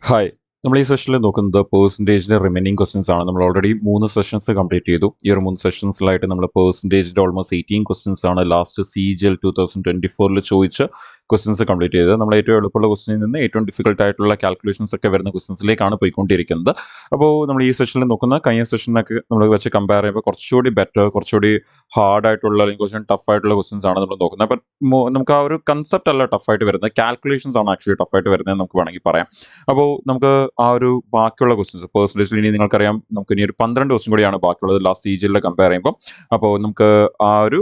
Hi. നമ്മൾ ഈ സെഷനിൽ നോക്കുന്നത് പെർസെൻറ്റേജിന്റെ റിമൈനിങ് ക്വസ്റ്റ്യൻസ് ആണ്. നമ്മൾ ഓൾറെഡി 3 സെഷൻസ് കംപ്ലീറ്റ് ചെയ്തു. ഈ ഒരു 3 സെഷൻസിലായിട്ട് നമ്മൾ പെർസെൻറ്റേജിന്റെ ഓൾമോസ്റ്റ് 18 ക്വസ്റ്റ്യൻസ് ആണ് ലാസ്റ്റ് CGL 2024 ചോദിച്ച ക്വസ്റ്റ്യൻസ് കംപ്ലീറ്റ് ചെയ്തത്. നമ്മൾ ഏറ്റവും എളുപ്പമുള്ള ക്വസ്റ്റ്യനിൽ നിന്ന് ഏറ്റവും ഡിഫിക്കൽട്ട് ആയിട്ടുള്ള കാൽക്കുലേഷൻസ് ഒക്കെ വരുന്ന ക്വസ്റ്റ്യൻസിലേക്കാണ് പോയിക്കൊണ്ടിരിക്കുന്നത്. അപ്പോൾ നമ്മൾ ഈ സെഷനിൽ നോക്കുന്ന കഴിഞ്ഞ സെഷനൊക്കെ നമ്മൾ വെച്ച് കമ്പയർ ചെയ്യുമ്പോൾ കുറച്ചുകൂടി ബെറ്റർ, കുറച്ചുകൂടി ഹാർഡ് ആയിട്ടുള്ള അല്ലെങ്കിൽ കുറച്ചും ടഫ് ആയിട്ടുള്ള ക്വസ്റ്റ്യൻസ് ആണ് നമ്മൾ നോക്കുന്നത്. അപ്പം നമുക്ക് ആ ഒരു കൺസെപ്റ്റ് അല്ല ടഫായിട്ട് വരുന്നത്, കാൽക്കുലേഷൻസ് ആണ് ആക്ച്വലി ടഫായിട്ട് വരുന്നത് നമുക്ക് വേണമെങ്കിൽ പറയാം. അപ്പോൾ നമുക്ക് ആ ഒരു ബാക്കിയുള്ള ക്വസ്റ്റ്യൻസ് പെർസെൻറ്റേജിൽ ഇനി നിങ്ങൾക്കറിയാം നമുക്ക് ഇനി ഒരു 12 ക്വസ്റ്റ്യൻ കൂടിയാണ് ബാക്കിയുള്ളത് ലാസ്റ്റ് CGL കമ്പയർ ചെയ്യുമ്പോൾ. അപ്പോൾ നമുക്ക് ആ ഒരു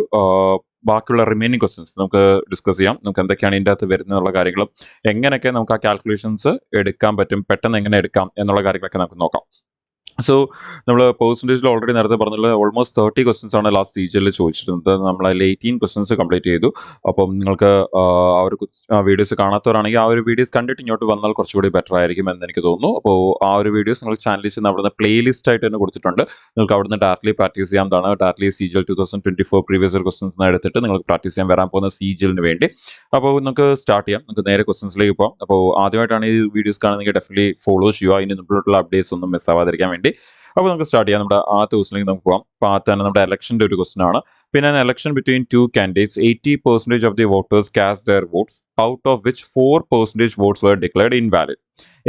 ബാക്കിയുള്ള റിമൈനിങ് ക്വസ്റ്റ്യൻസ് നമുക്ക് ഡിസ്കസ് ചെയ്യാം. നമുക്ക് എന്തൊക്കെയാണ് ഇതിൻ്റെ അകത്ത് വരുന്നുള്ള കാര്യങ്ങളും എങ്ങനെയൊക്കെ നമുക്ക് ആ കാൽക്കുലേഷൻസ് എടുക്കാൻ പറ്റും, പെട്ടെന്ന് എങ്ങനെ എടുക്കാം എന്നുള്ള കാര്യങ്ങളൊക്കെ നമുക്ക് നോക്കാം. സോ നമ്മൾ പെർസെൻറ്റേജിൽ ഓൾറെഡി നേരത്തെ പറഞ്ഞുള്ള ഓൾമോസ്റ്റ് 30 ക്വസ്റ്റ്യൻസ് ആണ് ലാസ്റ്റ് CGL ചോദിച്ചിരുന്നത്. നമ്മൾ അതിൽ 18 ക്വസ്റ്റ്യൻസ് കംപ്ലീറ്റ് ചെയ്തു. അപ്പം നിങ്ങൾക്ക് ആ ഒരു വീഡിയോസ് കാണാത്തവരാണെങ്കിൽ ആ ഒരു വീഡിയോസ് കണ്ടിട്ട് ഇങ്ങോട്ട് വന്നാൽ കുറച്ചുകൂടി ബെറ്റർ ആയിരിക്കും എന്ന് എനിക്ക് തോന്നുന്നു. അപ്പോൾ ആ ഒരു വീഡിയോസ് നിങ്ങൾ ചാനലിൽ ചെന്ന് അവിടുന്ന് പ്ലേലിസ്റ്റ് ആയിട്ട് തന്നെ കൊടുത്തിട്ടുണ്ട്. നിങ്ങൾക്ക് അവിടുന്ന് ഡയറക്റ്റ്ലി പ്രാക്ടീസ് ചെയ്യാവുന്നതാണ്. Directly CGL 2024 previous year questions എടുത്തിട്ട് നിങ്ങൾക്ക് പ്രാക്ടീസ് ചെയ്യാൻ വരാൻ പോകുന്ന CGLന് വേണ്ടി. അപ്പോൾ നമുക്ക് സ്റ്റാർട്ട് ചെയ്യാം. നമുക്ക് നേരെ ക്വസ്റ്റ്യൻസിലേക്ക് പോകാം. അപ്പോൾ ആദ്യമായിട്ടാണ് ഈ വീഡിയോസ് കാണുന്നെങ്കിൽ ഡെഫിനറ്റ്ലി ഫോളോ ചെയ്യുക, അതിന് മുമ്പിലോട്ടുള്ള അപ്ഡേറ്റ്സ് ഒന്നും മിസ് ആവാതിരിക്കാൻ വേണ്ടി. അപ്പോൾ നമുക്ക് സ്റ്റാർട്ട് ചെയ്യാം. നമ്മുടെ ആദ്യത്തെ ക്വസ്റ്റിലേക്ക് നമുക്ക് പോകാം. അപ്പോൾ ആദ്യത്തെ തന്നെ നമ്മുടെ ഇലക്ഷൻ്റെ ഒരു ക്വസ്റ്റൻ ആണ്. പിന്നെ election between two candidates 80% of the voters cast their votes out of which 4% votes were declared invalid.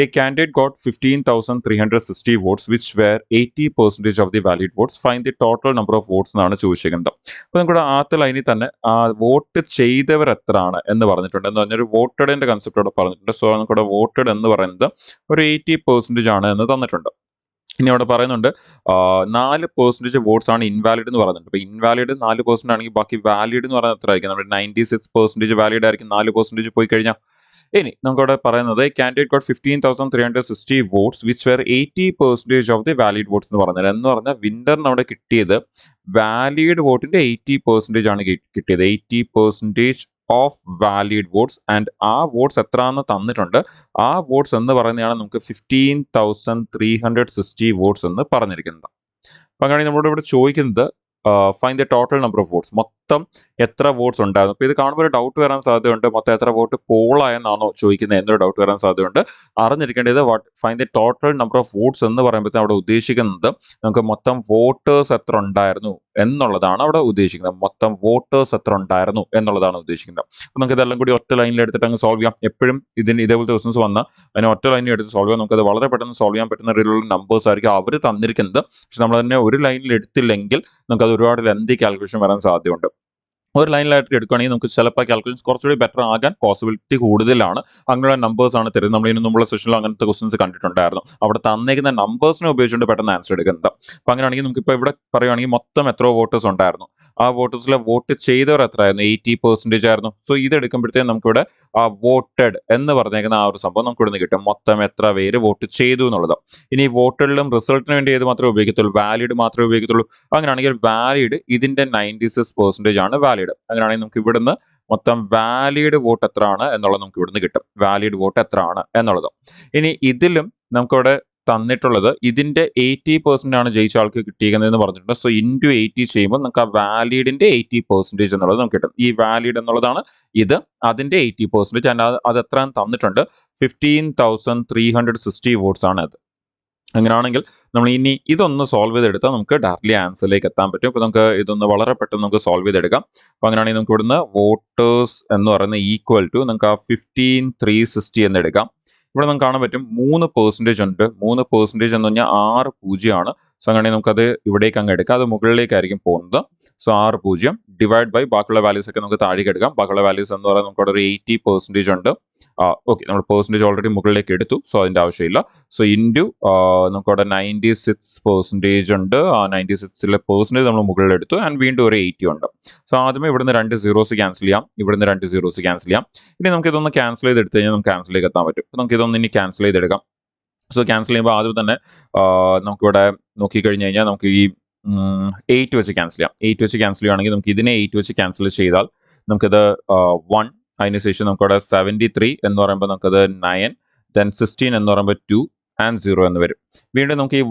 A candidate got 15,360 votes which were 80% of the valid votes. Find the total number of votes എന്നാണ് ചോദിച്ചിരിക്കുന്നത്. അപ്പോൾ നമ്മുടെ ആദ്യത്തെ ലൈനിൽ തന്നെ vote ചെയ്തവർ എത്രയാണ് എന്ന് പറഞ്ഞിട്ടുണ്ട്. എന്ന് പറഞ്ഞൊരു വോട്ടഡിന്റെ കൺസെപ്റ്റ് അവിടെ പറഞ്ഞിട്ടുണ്ട്. സോ നമുക്കിവിടെ വോട്ടഡ് എന്ന് പറയുന്നത് ഒരു 80% ആണ് എന്ന് തന്നിട്ടുണ്ട്. ഇനി അവിടെ പറയുന്നുണ്ട് 4% വോട്ട്സ് ആണ് ഇൻവാലിഡ് എന്ന് പറയുന്നുണ്ട്. അപ്പോൾ ഇൻവാലിഡ് 4% ആണെങ്കിൽ ബാക്കി വാലിഡ് എന്ന് പറയുന്നത് എത്ര ആയിരിക്കും? നമ്മുടെ 96% വാലിഡ് ആയിരിക്കും 4% പോയി കഴിഞ്ഞാൽ. ഇനി നമുക്കവിടെ പറയുന്നത് candidate got 15,360 votes which were 80% of the valid votes എന്ന് പറഞ്ഞത്. എന്ന് പറഞ്ഞാൽ വിന്നറിന് അവിടെ കിട്ടിയത് വാലിഡ് വോട്ടിന്റെ 80% ആണ് കിട്ടിയത്. 80% ഓഫ് വാലിഡ് വോട്ട്സ് ആൻഡ് ആ വോട്ട്സ് എത്രയാണെന്ന് തന്നിട്ടുണ്ട്. ആ വോട്ട്സ് എന്ന് പറയുന്നതാണ് നമുക്ക് 15,360 വോട്ട്സ് എന്ന് പറഞ്ഞിരിക്കുന്നത്. അപ്പം അങ്ങനെയാണെങ്കിൽ നമ്മളോട് ഇവിടെ ചോദിക്കുന്നത് find the total number of votes, മൊത്തം എത്ര വോട്ട്സ് ഉണ്ടായിരുന്നു. അപ്പോൾ ഇത് കാണുമ്പോൾ ഒരു ഡൗട്ട് വരാൻ സാധ്യതയുണ്ട്, മൊത്തം എത്ര വോട്ട് പോളായെന്നാണോ ചോദിക്കുന്നത് എന്നൊരു ഡൗട്ട് വരാൻ സാധ്യതയുണ്ട്. അറിഞ്ഞിരിക്കേണ്ടത് find the total number of votes എന്ന് പറയുമ്പോഴത്തേക്കും അവിടെ ഉദ്ദേശിക്കുന്നത് നമുക്ക് മൊത്തം വോട്ടേഴ്സ് എത്ര ഉണ്ടായിരുന്നു എന്നുള്ളതാണ് അവിടെ ഉദ്ദേശിക്കുന്നത്. മൊത്തം വോട്ടേഴ്സ് എത്ര ഉണ്ടായിരുന്നു എന്നുള്ളതാണ് ഉദ്ദേശിക്കുന്നത്. അപ്പോൾ നമുക്ക് ഇതെല്ലാം കൂടി ഒറ്റ ലൈനിൽ എടുത്തിട്ട് അങ്ങ് സോൾവ് ചെയ്യാം. എപ്പോഴും ഇതേപോലത്തെ ക്വസ്റ്റൻസ് വന്നാൽ അതിനെ ഒറ്റ ലൈനിൽ എടുത്ത് സോൾവ് ചെയ്യാം. നമുക്കത് വളരെ പെട്ടെന്ന് സോൾവ് ചെയ്യാൻ പറ്റുന്ന രീതിയിലുള്ള നമ്പേഴ്സ് ആയിരിക്കും അവർ തന്നിരിക്കുന്നത്. പക്ഷെ നമ്മൾ തന്നെ ഒരു ലൈനിൽ എടുത്തില്ലെങ്കിൽ നമുക്കത് ഒരുപാട് ലെന്തി കാൽക്കുലേഷൻ വരാൻ സാധ്യതയുണ്ട്. ഒരു ലൈനിലായിട്ട് എടുക്കുകയാണെങ്കിൽ നമുക്ക് ചിലപ്പോൾ കാൽക്കുലേഷൻസ് കുറച്ചുകൂടി ബെറ്റർ ആകാൻ പോസിബിലിറ്റി കൂടുതലാണ്. അങ്ങനെയുള്ള നമ്പേഴ്സ് ആണ് തരുന്നത്. നമ്മൾ ഇതിന് മുമ്പുള്ള സെഷനിൽ അങ്ങനത്തെ ക്വസ്റ്റൻസ് കണ്ടിട്ടുണ്ടായിരുന്നു. അവിടെ തന്നേക്കുന്ന നമ്പേഴ്സിനെ ഉപയോഗിച്ചുകൊണ്ട് പെട്ടെന്ന് ആൻസർ എടുക്കുന്നത്. അപ്പം അങ്ങനെയാണെങ്കിൽ നമുക്കിപ്പോൾ ഇവിടെ പറയുകയാണെങ്കിൽ മൊത്തം എത്ര വോട്ടേഴ്സ് ഉണ്ടായിരുന്നു, ആ വോട്ടേഴ്സിലെ വോട്ട് ചെയ്തവർ എത്രയായിരുന്നു? 80% ആയിരുന്നു. സോ ഇത് എടുക്കുമ്പോഴത്തേക്കും നമുക്കിവിടെ ആ വോട്ടഡ് എന്ന് പറഞ്ഞേക്കുന്ന ആ ഒരു സംഭവം നമുക്ക് ഇവിടുന്ന് കിട്ടും. മൊത്തം എത്ര പേര് വോട്ട് ചെയ്തു എന്നുള്ളത്. ഇനി വോട്ടഡിലും റിസൾട്ടിന് വേണ്ടി ഏത് മാത്രമേ ഉപയോഗിക്കത്തുള്ളൂ? വാലിഡ് മാത്രമേ ഉപയോഗിക്കത്തുള്ളൂ. അങ്ങനെയാണെങ്കിൽ വാലിഡ് ഇതിന്റെ 96% ആണ് വാലിഡ്. അങ്ങനെയാണെങ്കിൽ നമുക്ക് ഇവിടുന്ന് മൊത്തം വാലിഡ് വോട്ട് എത്ര ആണ് എന്നുള്ളത് നമുക്ക് ഇവിടുന്ന് കിട്ടും. വാലിഡ് വോട്ട് എത്ര ആണ് എന്നുള്ളത്. ഇനി ഇതിലും നമുക്കവിടെ തന്നിട്ടുള്ളത് ഇതിന്റെ 80% ആണ് ജയിച്ച ആൾക്ക് കിട്ടിയിരിക്കുന്നതെന്ന് പറഞ്ഞിട്ടുണ്ട്. സോ ഇൻറ്റു 80 ചെയ്യുമ്പോൾ നമുക്ക് ആ വാലിഡിന്റെ 80% എന്നുള്ളത് നമുക്ക് കിട്ടും. ഈ വാലിഡ് എന്നുള്ളതാണ് ഇത്, അതിന്റെ 80% അത് എത്ര തന്നിട്ടുണ്ട്? 15,360 വോട്ട്സ് ആണ് അത്. അങ്ങനെയാണെങ്കിൽ നമ്മൾ ഇനി ഇതൊന്ന് സോൾവ് ചെയ്തെടുത്താൽ നമുക്ക് ഡയറക്റ്റ്ലി ആൻസറിലേക്ക് എത്താൻ പറ്റും. അപ്പോൾ നമുക്ക് ഇതൊന്ന് വളരെ പെട്ടെന്ന് നമുക്ക് സോൾവ് ചെയ്തെടുക്കാം. അപ്പോൾ അങ്ങനെയാണെങ്കിൽ നമുക്ക് ഇവിടുന്ന് വോട്ടേഴ്സ് എന്ന് പറയുന്നത് ഈക്വൽ ടു നമുക്ക് ആ 15,360 എന്ന് എടുക്കാം. ഇവിടെ നമുക്ക് കാണാൻ പറ്റും 3% ഉണ്ട്. 3% എന്ന് പറഞ്ഞാൽ 6 പൂജ്യമാണ്. സോ അങ്ങനെയാണെങ്കിൽ നമുക്കത് ഇവിടേക്ക് അങ്ങ് എടുക്കാം. അത് മുകളിലേക്കായിരിക്കും പോകുന്നത്. സോ 6 പൂജ്യം ഡിവൈഡ് ബൈ ബാക്കിയുള്ള വാല്യൂസ് ഒക്കെ നമുക്ക് താഴേക്ക് എടുക്കാം. ബാക്കിയുള്ള വാല്യൂസ് എന്ന് പറയുന്നത് നമുക്ക് അവിടെ ഒരു 80% ഉണ്ട്. ഓക്കെ, നമ്മൾ പെർസെൻറ്റേജ് ഓൾറെഡി മുകളിലേക്ക് എടുത്തു. സോ അതിൻ്റെ ആവശ്യമില്ല. സോ ഇൻറ്റു നമുക്കവിടെ 96% ഉണ്ട്. ആ 96ലെ പെർസെൻറ്റേജ് നമ്മൾ മുകളിൽ എടുത്തു ആൻഡ് വീണ്ടും ഒരു 80 ഉണ്ട്. സോ ആദ്യമേ ഇവിടുന്ന് 2 zeros ക്യാൻസൽ ചെയ്യാം, ഇവിടുന്ന് 2 zeros ക്യാൻസൽ ചെയ്യാം. ഇനി നമുക്ക് ഇതൊന്ന് ക്യാൻസൽ ചെയ്തെടുത്ത് കഴിഞ്ഞാൽ നമുക്ക് ആൻസറിലേക്ക് എത്താൻ പറ്റും. നമുക്ക് ഇതൊന്ന് ഇനി ക്യാൻസൽ ചെയ്തെടുക്കാം. സോ ക്യാൻസൽ ചെയ്യുമ്പോൾ ആദ്യം തന്നെ നമുക്കിവിടെ നോക്കിക്കഴിഞ്ഞ് കഴിഞ്ഞാൽ നമുക്ക് ഈ 8 വെച്ച് ക്യാൻസൽ ചെയ്യാം. 8 വെച്ച് ക്യാൻസൽ ചെയ്യുകയാണെങ്കിൽ നമുക്ക് ഇതിനെ 8 വെച്ച് ക്യാൻസൽ ചെയ്താൽ നമുക്കിത് 1, അതിനുശേഷം നമുക്കവിടെ 73 എന്ന് പറയുമ്പോൾ നമുക്കത് 9, ദെൻ 16 എന്ന് പറയുമ്പോൾ 2 ആൻഡ് 0 എന്ന് വരും. വീണ്ടും നമുക്ക് ഈ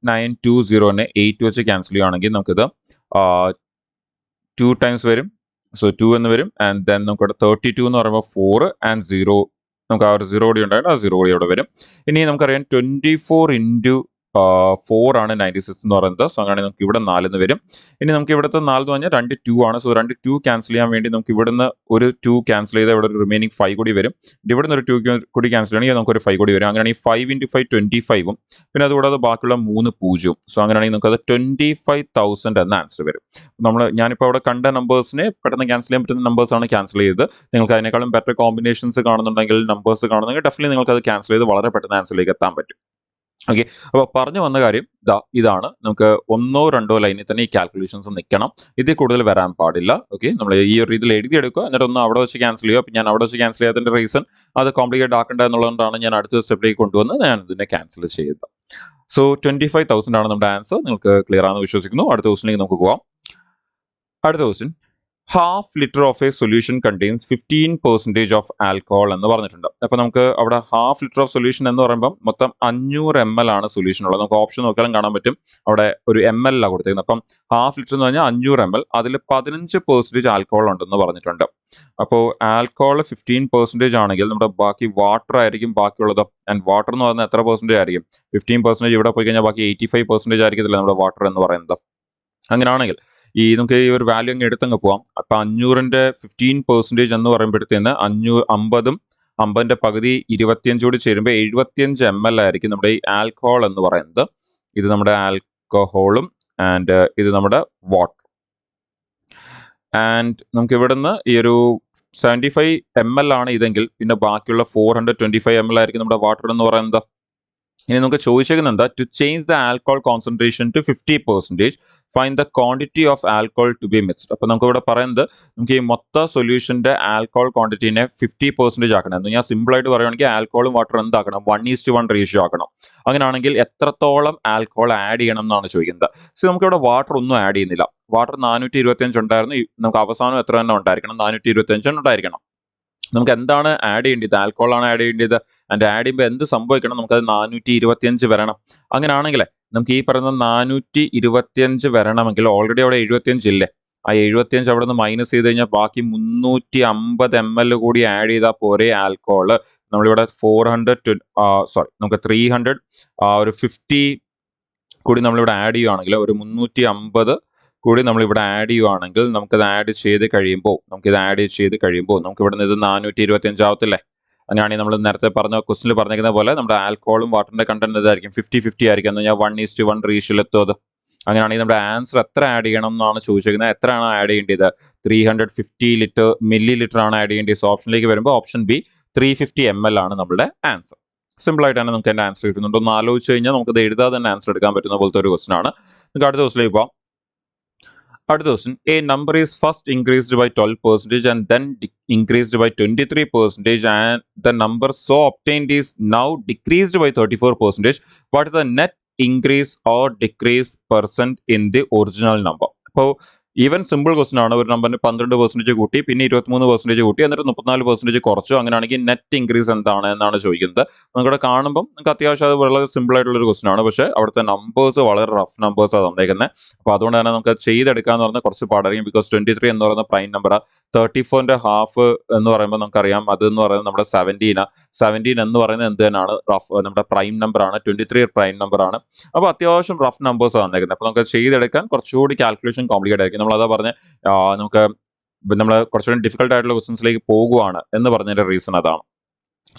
1920നെ 8 വെച്ച് ക്യാൻസൽ ചെയ്യുകയാണെങ്കിൽ നമുക്കിത് 2 ടൈംസ് വരും. സോ 2 എന്ന് വരും. ആൻഡ് ദെൻ നമുക്കിവിടെ 32 എന്ന് പറയുമ്പോൾ 4 ആൻഡ് 0 നമുക്ക് ആ ഒരു 0 കൂടി ഉണ്ടായിട്ട് ആ 0 കൂടി അവിടെ വരും. ഇനി നമുക്കറിയാം 24 ആണ് 96 എന്ന് പറയുന്നത്. സോ അങ്ങനെ നമുക്ക് ഇവിടെ 4 എന്ന് വരും. ഇനി നമുക്ക് ഇവിടുത്തെ 4 എന്ന് പറഞ്ഞാൽ 2 2 ആണ്. സോ 2 2 ക്യാൻസൽ ചെയ്യാൻ വേണ്ടി നമുക്ക് ഇവിടുന്ന് ഒരു 2 ക്യാൻസൽ ചെയ്താൽ ഇവിടെ ഒരു റിമൈനിങ് 5 കൂടി വരും. ഇവിടുന്ന് ഒരു 2 കൂടി ക്യാൻസൽ ചെയ്യണമെങ്കിൽ നമുക്ക് ഒരു 5 കൂടി വരും. അങ്ങനെയാണെങ്കിൽ 5 × 5 25ഉം പിന്നെ അതുകൂടാതെ ബാക്കിയുള്ള 3 0. സോ അങ്ങനെയാണെങ്കിൽ നമുക്ക് അത് 25,000 എന്ന ആൻസർ വരും. ഞാനിപ്പോൾ അവിടെ കണ്ട നമ്പേഴ്സിനെ പെട്ടെന്ന് ക്യാൻസൽ ചെയ്യാൻ പറ്റുന്ന നമ്പേഴ്സ് ആണ് ക്യാൻസൽ ചെയ്ത്. നിങ്ങൾക്ക് അതിനേക്കാളും ബെറ്റർ കോമ്പിനേഷൻസ് കാണുന്നുണ്ടെങ്കിൽ, നമ്പേഴ്സ് കാണുന്നെങ്കിൽ ഡെഫിനറ്റ്ലി നിങ്ങൾക്ക് അത് ക്യാൻസൽ ചെയ്ത് വളരെ പെട്ടെന്ന് ആൻസറിലേക്ക് എത്താൻ പറ്റും. ഓക്കെ, അപ്പോൾ പറഞ്ഞു വന്ന കാര്യം ഇതാണ്. നമുക്ക് 1 2 ലൈനിൽ തന്നെ ഈ കാൽക്കുലേഷൻസ് നിൽക്കണം. ഇതിൽ കൂടുതൽ വരാൻ പാടില്ല. ഓക്കെ, നമ്മൾ ഈ ഒരു രീതിയിൽ എഴുതിയെടുക്കുക, എന്നിട്ട് ഒന്ന് അവിടെ വെച്ച് ക്യാൻസൽ ചെയ്യുക. അപ്പം ഞാൻ അവിടെ വെച്ച് ക്യാൻസൽ ചെയ്യാത്തതിന്റെ റീസൺ അത് കോംപ്ലിക്കേറ്റ് ആക്കേണ്ട എന്നുള്ളതുകൊണ്ടാണ് ഞാൻ അടുത്ത സ്റ്റെപ്പിലേക്ക് കൊണ്ടുവന്ന് ഞാൻ ഇതിനെ ക്യാൻസൽ ചെയ്തത്. സോ 25,000 ആണ് നമ്മുടെ ആൻസർ. നിങ്ങൾക്ക് ക്ലിയർ ആണെന്ന് വിശ്വസിക്കുന്നു. അടുത്ത ക്വസ്റ്റിലേക്ക് നമുക്ക് പോവാം. അടുത്ത question, half litre of A solution contains 15% of alcohol എന്ന് പറഞ്ഞിട്ടുണ്ട്. അപ്പൊ നമുക്ക് അവിടെ ഹാഫ് ലിറ്റർ ഓഫ് സൊല്യൂഷൻ എന്ന് പറയുമ്പോൾ മൊത്തം 500 ml ആണ് സൊല്യൂഷൻ ഉള്ളത്. നമുക്ക് ഓപ്ഷൻ നോക്കിയാലും കാണാൻ പറ്റും, അവിടെ ഒരു ml ആണ് കൊടുത്തിരിക്കുന്നത്. അപ്പം ഹാഫ് ലിറ്റർ എന്ന് പറഞ്ഞാൽ 500 ml, അതിൽ 15% ആൽക്കഹോൾ ഉണ്ടെന്ന് പറഞ്ഞിട്ടുണ്ട്. അപ്പോൾ ആൽക്കഹോൾ 15% ആണെങ്കിൽ നമ്മുടെ ബാക്കി വാട്ടർ ആയിരിക്കും ബാക്കിയുള്ളത്. ആൻഡ് വാട്ടർ എന്ന് പറഞ്ഞാൽ എത്ര പെർസെൻറ്റേജ് ആയിരിക്കും? 15% ഇവിടെ പോയി കഴിഞ്ഞാൽ ബാക്കി 85% ആയിരിക്കത്തില്ല നമ്മുടെ വാട്ടർ എന്ന് പറയുന്നത്. അങ്ങനെയാണെങ്കിൽ നമുക്ക് ഈ ഒരു വാല്യൂ അങ്ങ് എടുത്തങ്ങ് പോവാം. അപ്പൊ 500ന്റെ 15% എന്ന് പറയുമ്പോഴത്തേന് 50 50ന്റെ പകുതി 25 കൂടി ചേരുമ്പോൾ 75 ml ആയിരിക്കും നമ്മുടെ ഈ ആൽക്കഹോൾ എന്ന് പറയുന്നത്. ഇത് നമ്മുടെ ആൽക്കഹോളും ആൻഡ് ഇത് നമ്മുടെ വാട്ടർ. ആൻഡ് നമുക്ക് ഇവിടുന്ന് ഈ ഒരു 75 ml ആണ് ഇതെങ്കിൽ പിന്നെ ബാക്കിയുള്ള 425 ml ആയിരിക്കും നമ്മുടെ വാട്ടർ എന്ന് പറയുന്നത്. ഇനി നമുക്ക് ചോദിച്ചിരിക്കുന്നുണ്ട്, to change the alcohol concentration to 50%, find the quantity of alcohol to be mixed. അപ്പൊ നമുക്ക് ഇവിടെ പറയുന്നത്, നമുക്ക് ഈ മൊത്ത സൊല്യൂഷന്റെ ആൽക്കഹോൾ ക്വാണ്ടിറ്റിനെ 50% ആക്കണം. എന്ന് ഞാൻ സിമ്പിൾ ആയിട്ട് പറയുകയാണെങ്കിൽ ആൽക്കഹോളും വാട്ടർ എന്താക്കണം? 1:1 റേഷ്യോ ആക്കണം. അങ്ങനെയാണെങ്കിൽ എത്രത്തോളം ആൽക്കഹോൾ ആഡ് ചെയ്യണം എന്നാണ് ചോദിക്കുന്നത്. സോ നമുക്ക് ഇവിടെ വാട്ടർ ഒന്നും ആഡ് ചെയ്യുന്നില്ല. വാട്ടർ 425 ഉണ്ടായിരുന്നു. നമുക്ക് അവസാനം എത്ര തന്നെ ഉണ്ടായിരിക്കണം? 425 ഉണ്ടായിരിക്കണം. നമുക്ക് എന്താണ് ആഡ് ചെയ്യേണ്ടത്? ആൽക്കഹോൾ ആണ് ആഡ് ചെയ്യേണ്ടത്. ആൻഡ് ആഡ് ചെയ്യുമ്പോൾ എന്ത് സംഭവിക്കണം? നമുക്കത് 425 വരണം. അങ്ങനെയാണെങ്കിൽ നമുക്ക് ഈ പറയുന്ന 425 വരണമെങ്കിൽ ഓൾറെഡി അവിടെ 75 ഇല്ലേ? ആ 75 അവിടെ നിന്ന് മൈനസ് ചെയ്ത് കഴിഞ്ഞാൽ ബാക്കി 350 ml കൂടി ആഡ് ചെയ്താൽ പോരെ ആൽക്കഹോൾ. നമ്മളിവിടെ 300 ഒരു 50 കൂടി നമ്മളിവിടെ ആഡ് ചെയ്യുകയാണെങ്കിൽ ഒരു 350 കൂടി നമ്മളിവിടെ ആഡ് ചെയ്യുവാണെങ്കിൽ നമുക്കത് ആഡ് ചെയ്ത് കഴിയുമ്പോൾ നമുക്ക് ഇവിടെ നിന്ന് ഇത് 425 ആവത്തില്ലേ? അങ്ങനെയാണെങ്കിൽ നമ്മൾ നേരത്തെ പറഞ്ഞ ക്വസ്റ്റിനിൽ പറഞ്ഞിരിക്കുന്ന പോലെ നമ്മുടെ ആൽക്കഹോളും വാട്ടറിന്റെ കണ്ടന്റ് ഇതായിരിക്കും 50-50 ആയിരിക്കും. എന്ന് പറഞ്ഞാൽ 1:1 റേഷ്യോയിൽ എത്തും അത്. അങ്ങനെയാണെങ്കിൽ നമ്മുടെ ആൻസർ എത്ര ആഡ് ചെയ്യണം എന്നാണ് ചോദിച്ചിരിക്കുന്നത്. എത്രയാണ് ആഡ് ചെയ്യേണ്ടത്? 350 മില്ലി ലിറ്റർ ആണ് ആഡ് ചെയ്യേണ്ടത്. ഓപ്ഷനിലേക്ക് വരുമ്പോൾ ഓപ്ഷൻ ബി 350 ml ആണ് നമ്മുടെ ആൻസർ. സിമ്പിൾ ആയിട്ടാണ് നമുക്ക് എൻ്റെ ആൻസർ കിട്ടുന്നുണ്ട്. ഒന്ന് ആലോചിച്ച് കഴിഞ്ഞാൽ നമുക്കത് എഴുതാതെ തന്നെ ആൻസർ എടുക്കാൻ പറ്റുന്ന പോലത്തെ ഒരു ക്വസ്റ്റൻ ആണ്. നമുക്ക് അടുത്ത ക്വസ്റ്റിലേക്ക് പോകാം. അടുത്ത question, a number is first increased by 12% and then increased by 23% and the number so obtained is now decreased by 34%. What is the net increase or decrease percent in the original number? അപ്പോൾ even simple question ആണ്. ഒരു നമ്പറിന് 12% കൂട്ടി, പിന്നെ 23% കൂട്ടി, എന്നിട്ട് 34% കുറച്ചു. അങ്ങനെയാണെങ്കിൽ നെറ്റ് ഇൻക്രീസ് എന്താണ് എന്നാണ് ചോദിക്കുന്നത്. നമുക്കിവിടെ കാണുമ്പോൾ നമുക്ക് അത്യാവശ്യം അത് വളരെ സിമ്പിൾ ആയിട്ടുള്ള ഒരു ക്വസ്റ്റൻ ആണ്. പക്ഷേ അവിടുത്തെ നമ്പേഴ്സ് വളരെ റഫ് നമ്പേഴ്സ് ആണ് തന്നേക്കുന്നത്. അപ്പോൾ അതുകൊണ്ട് തന്നെ നമുക്ക് ചെയ്തെടുക്കാന്ന് പറഞ്ഞാൽ കുറച്ച് പാടായിരിക്കും. ബിക്കോസ് 23 എന്ന് പറയുന്ന പ്രൈം നമ്പർ, 34ന്റെ ഹാഫ് എന്ന് പറയുമ്പോൾ നമുക്കറിയാം അത് എന്ന് പറയുന്നത് നമ്മുടെ 17 എന്ന് പറയുന്നത് എന്ത് തന്നെയാണ്? റഫ് നമ്മുടെ പ്രൈം നമ്പർ ആണ്. 23 പ്രൈം നമ്പർ ആണ്. അപ്പോൾ അത്യാവശ്യം റഫ് നമ്പേഴ്സ് ആണ് തന്നേക്കുന്നത്. അപ്പോൾ നമുക്ക് ചെയ്തെടുക്കാൻ കുറച്ചുകൂടി കാൽക്കുലേഷൻ കോംപ്ലിക്കേറ്റ് ആയിരിക്കും. നമ്മളതാ പറഞ്ഞ് നമ്മൾ കുറച്ചുകൂടി ഡിഫിക്കൽട്ട് ആയിട്ടുള്ള ക്വസ്റ്റൻസിലേക്ക് പോകുവാണ് എന്ന് പറഞ്ഞതിന്റെ റീസൺ അതാണ്.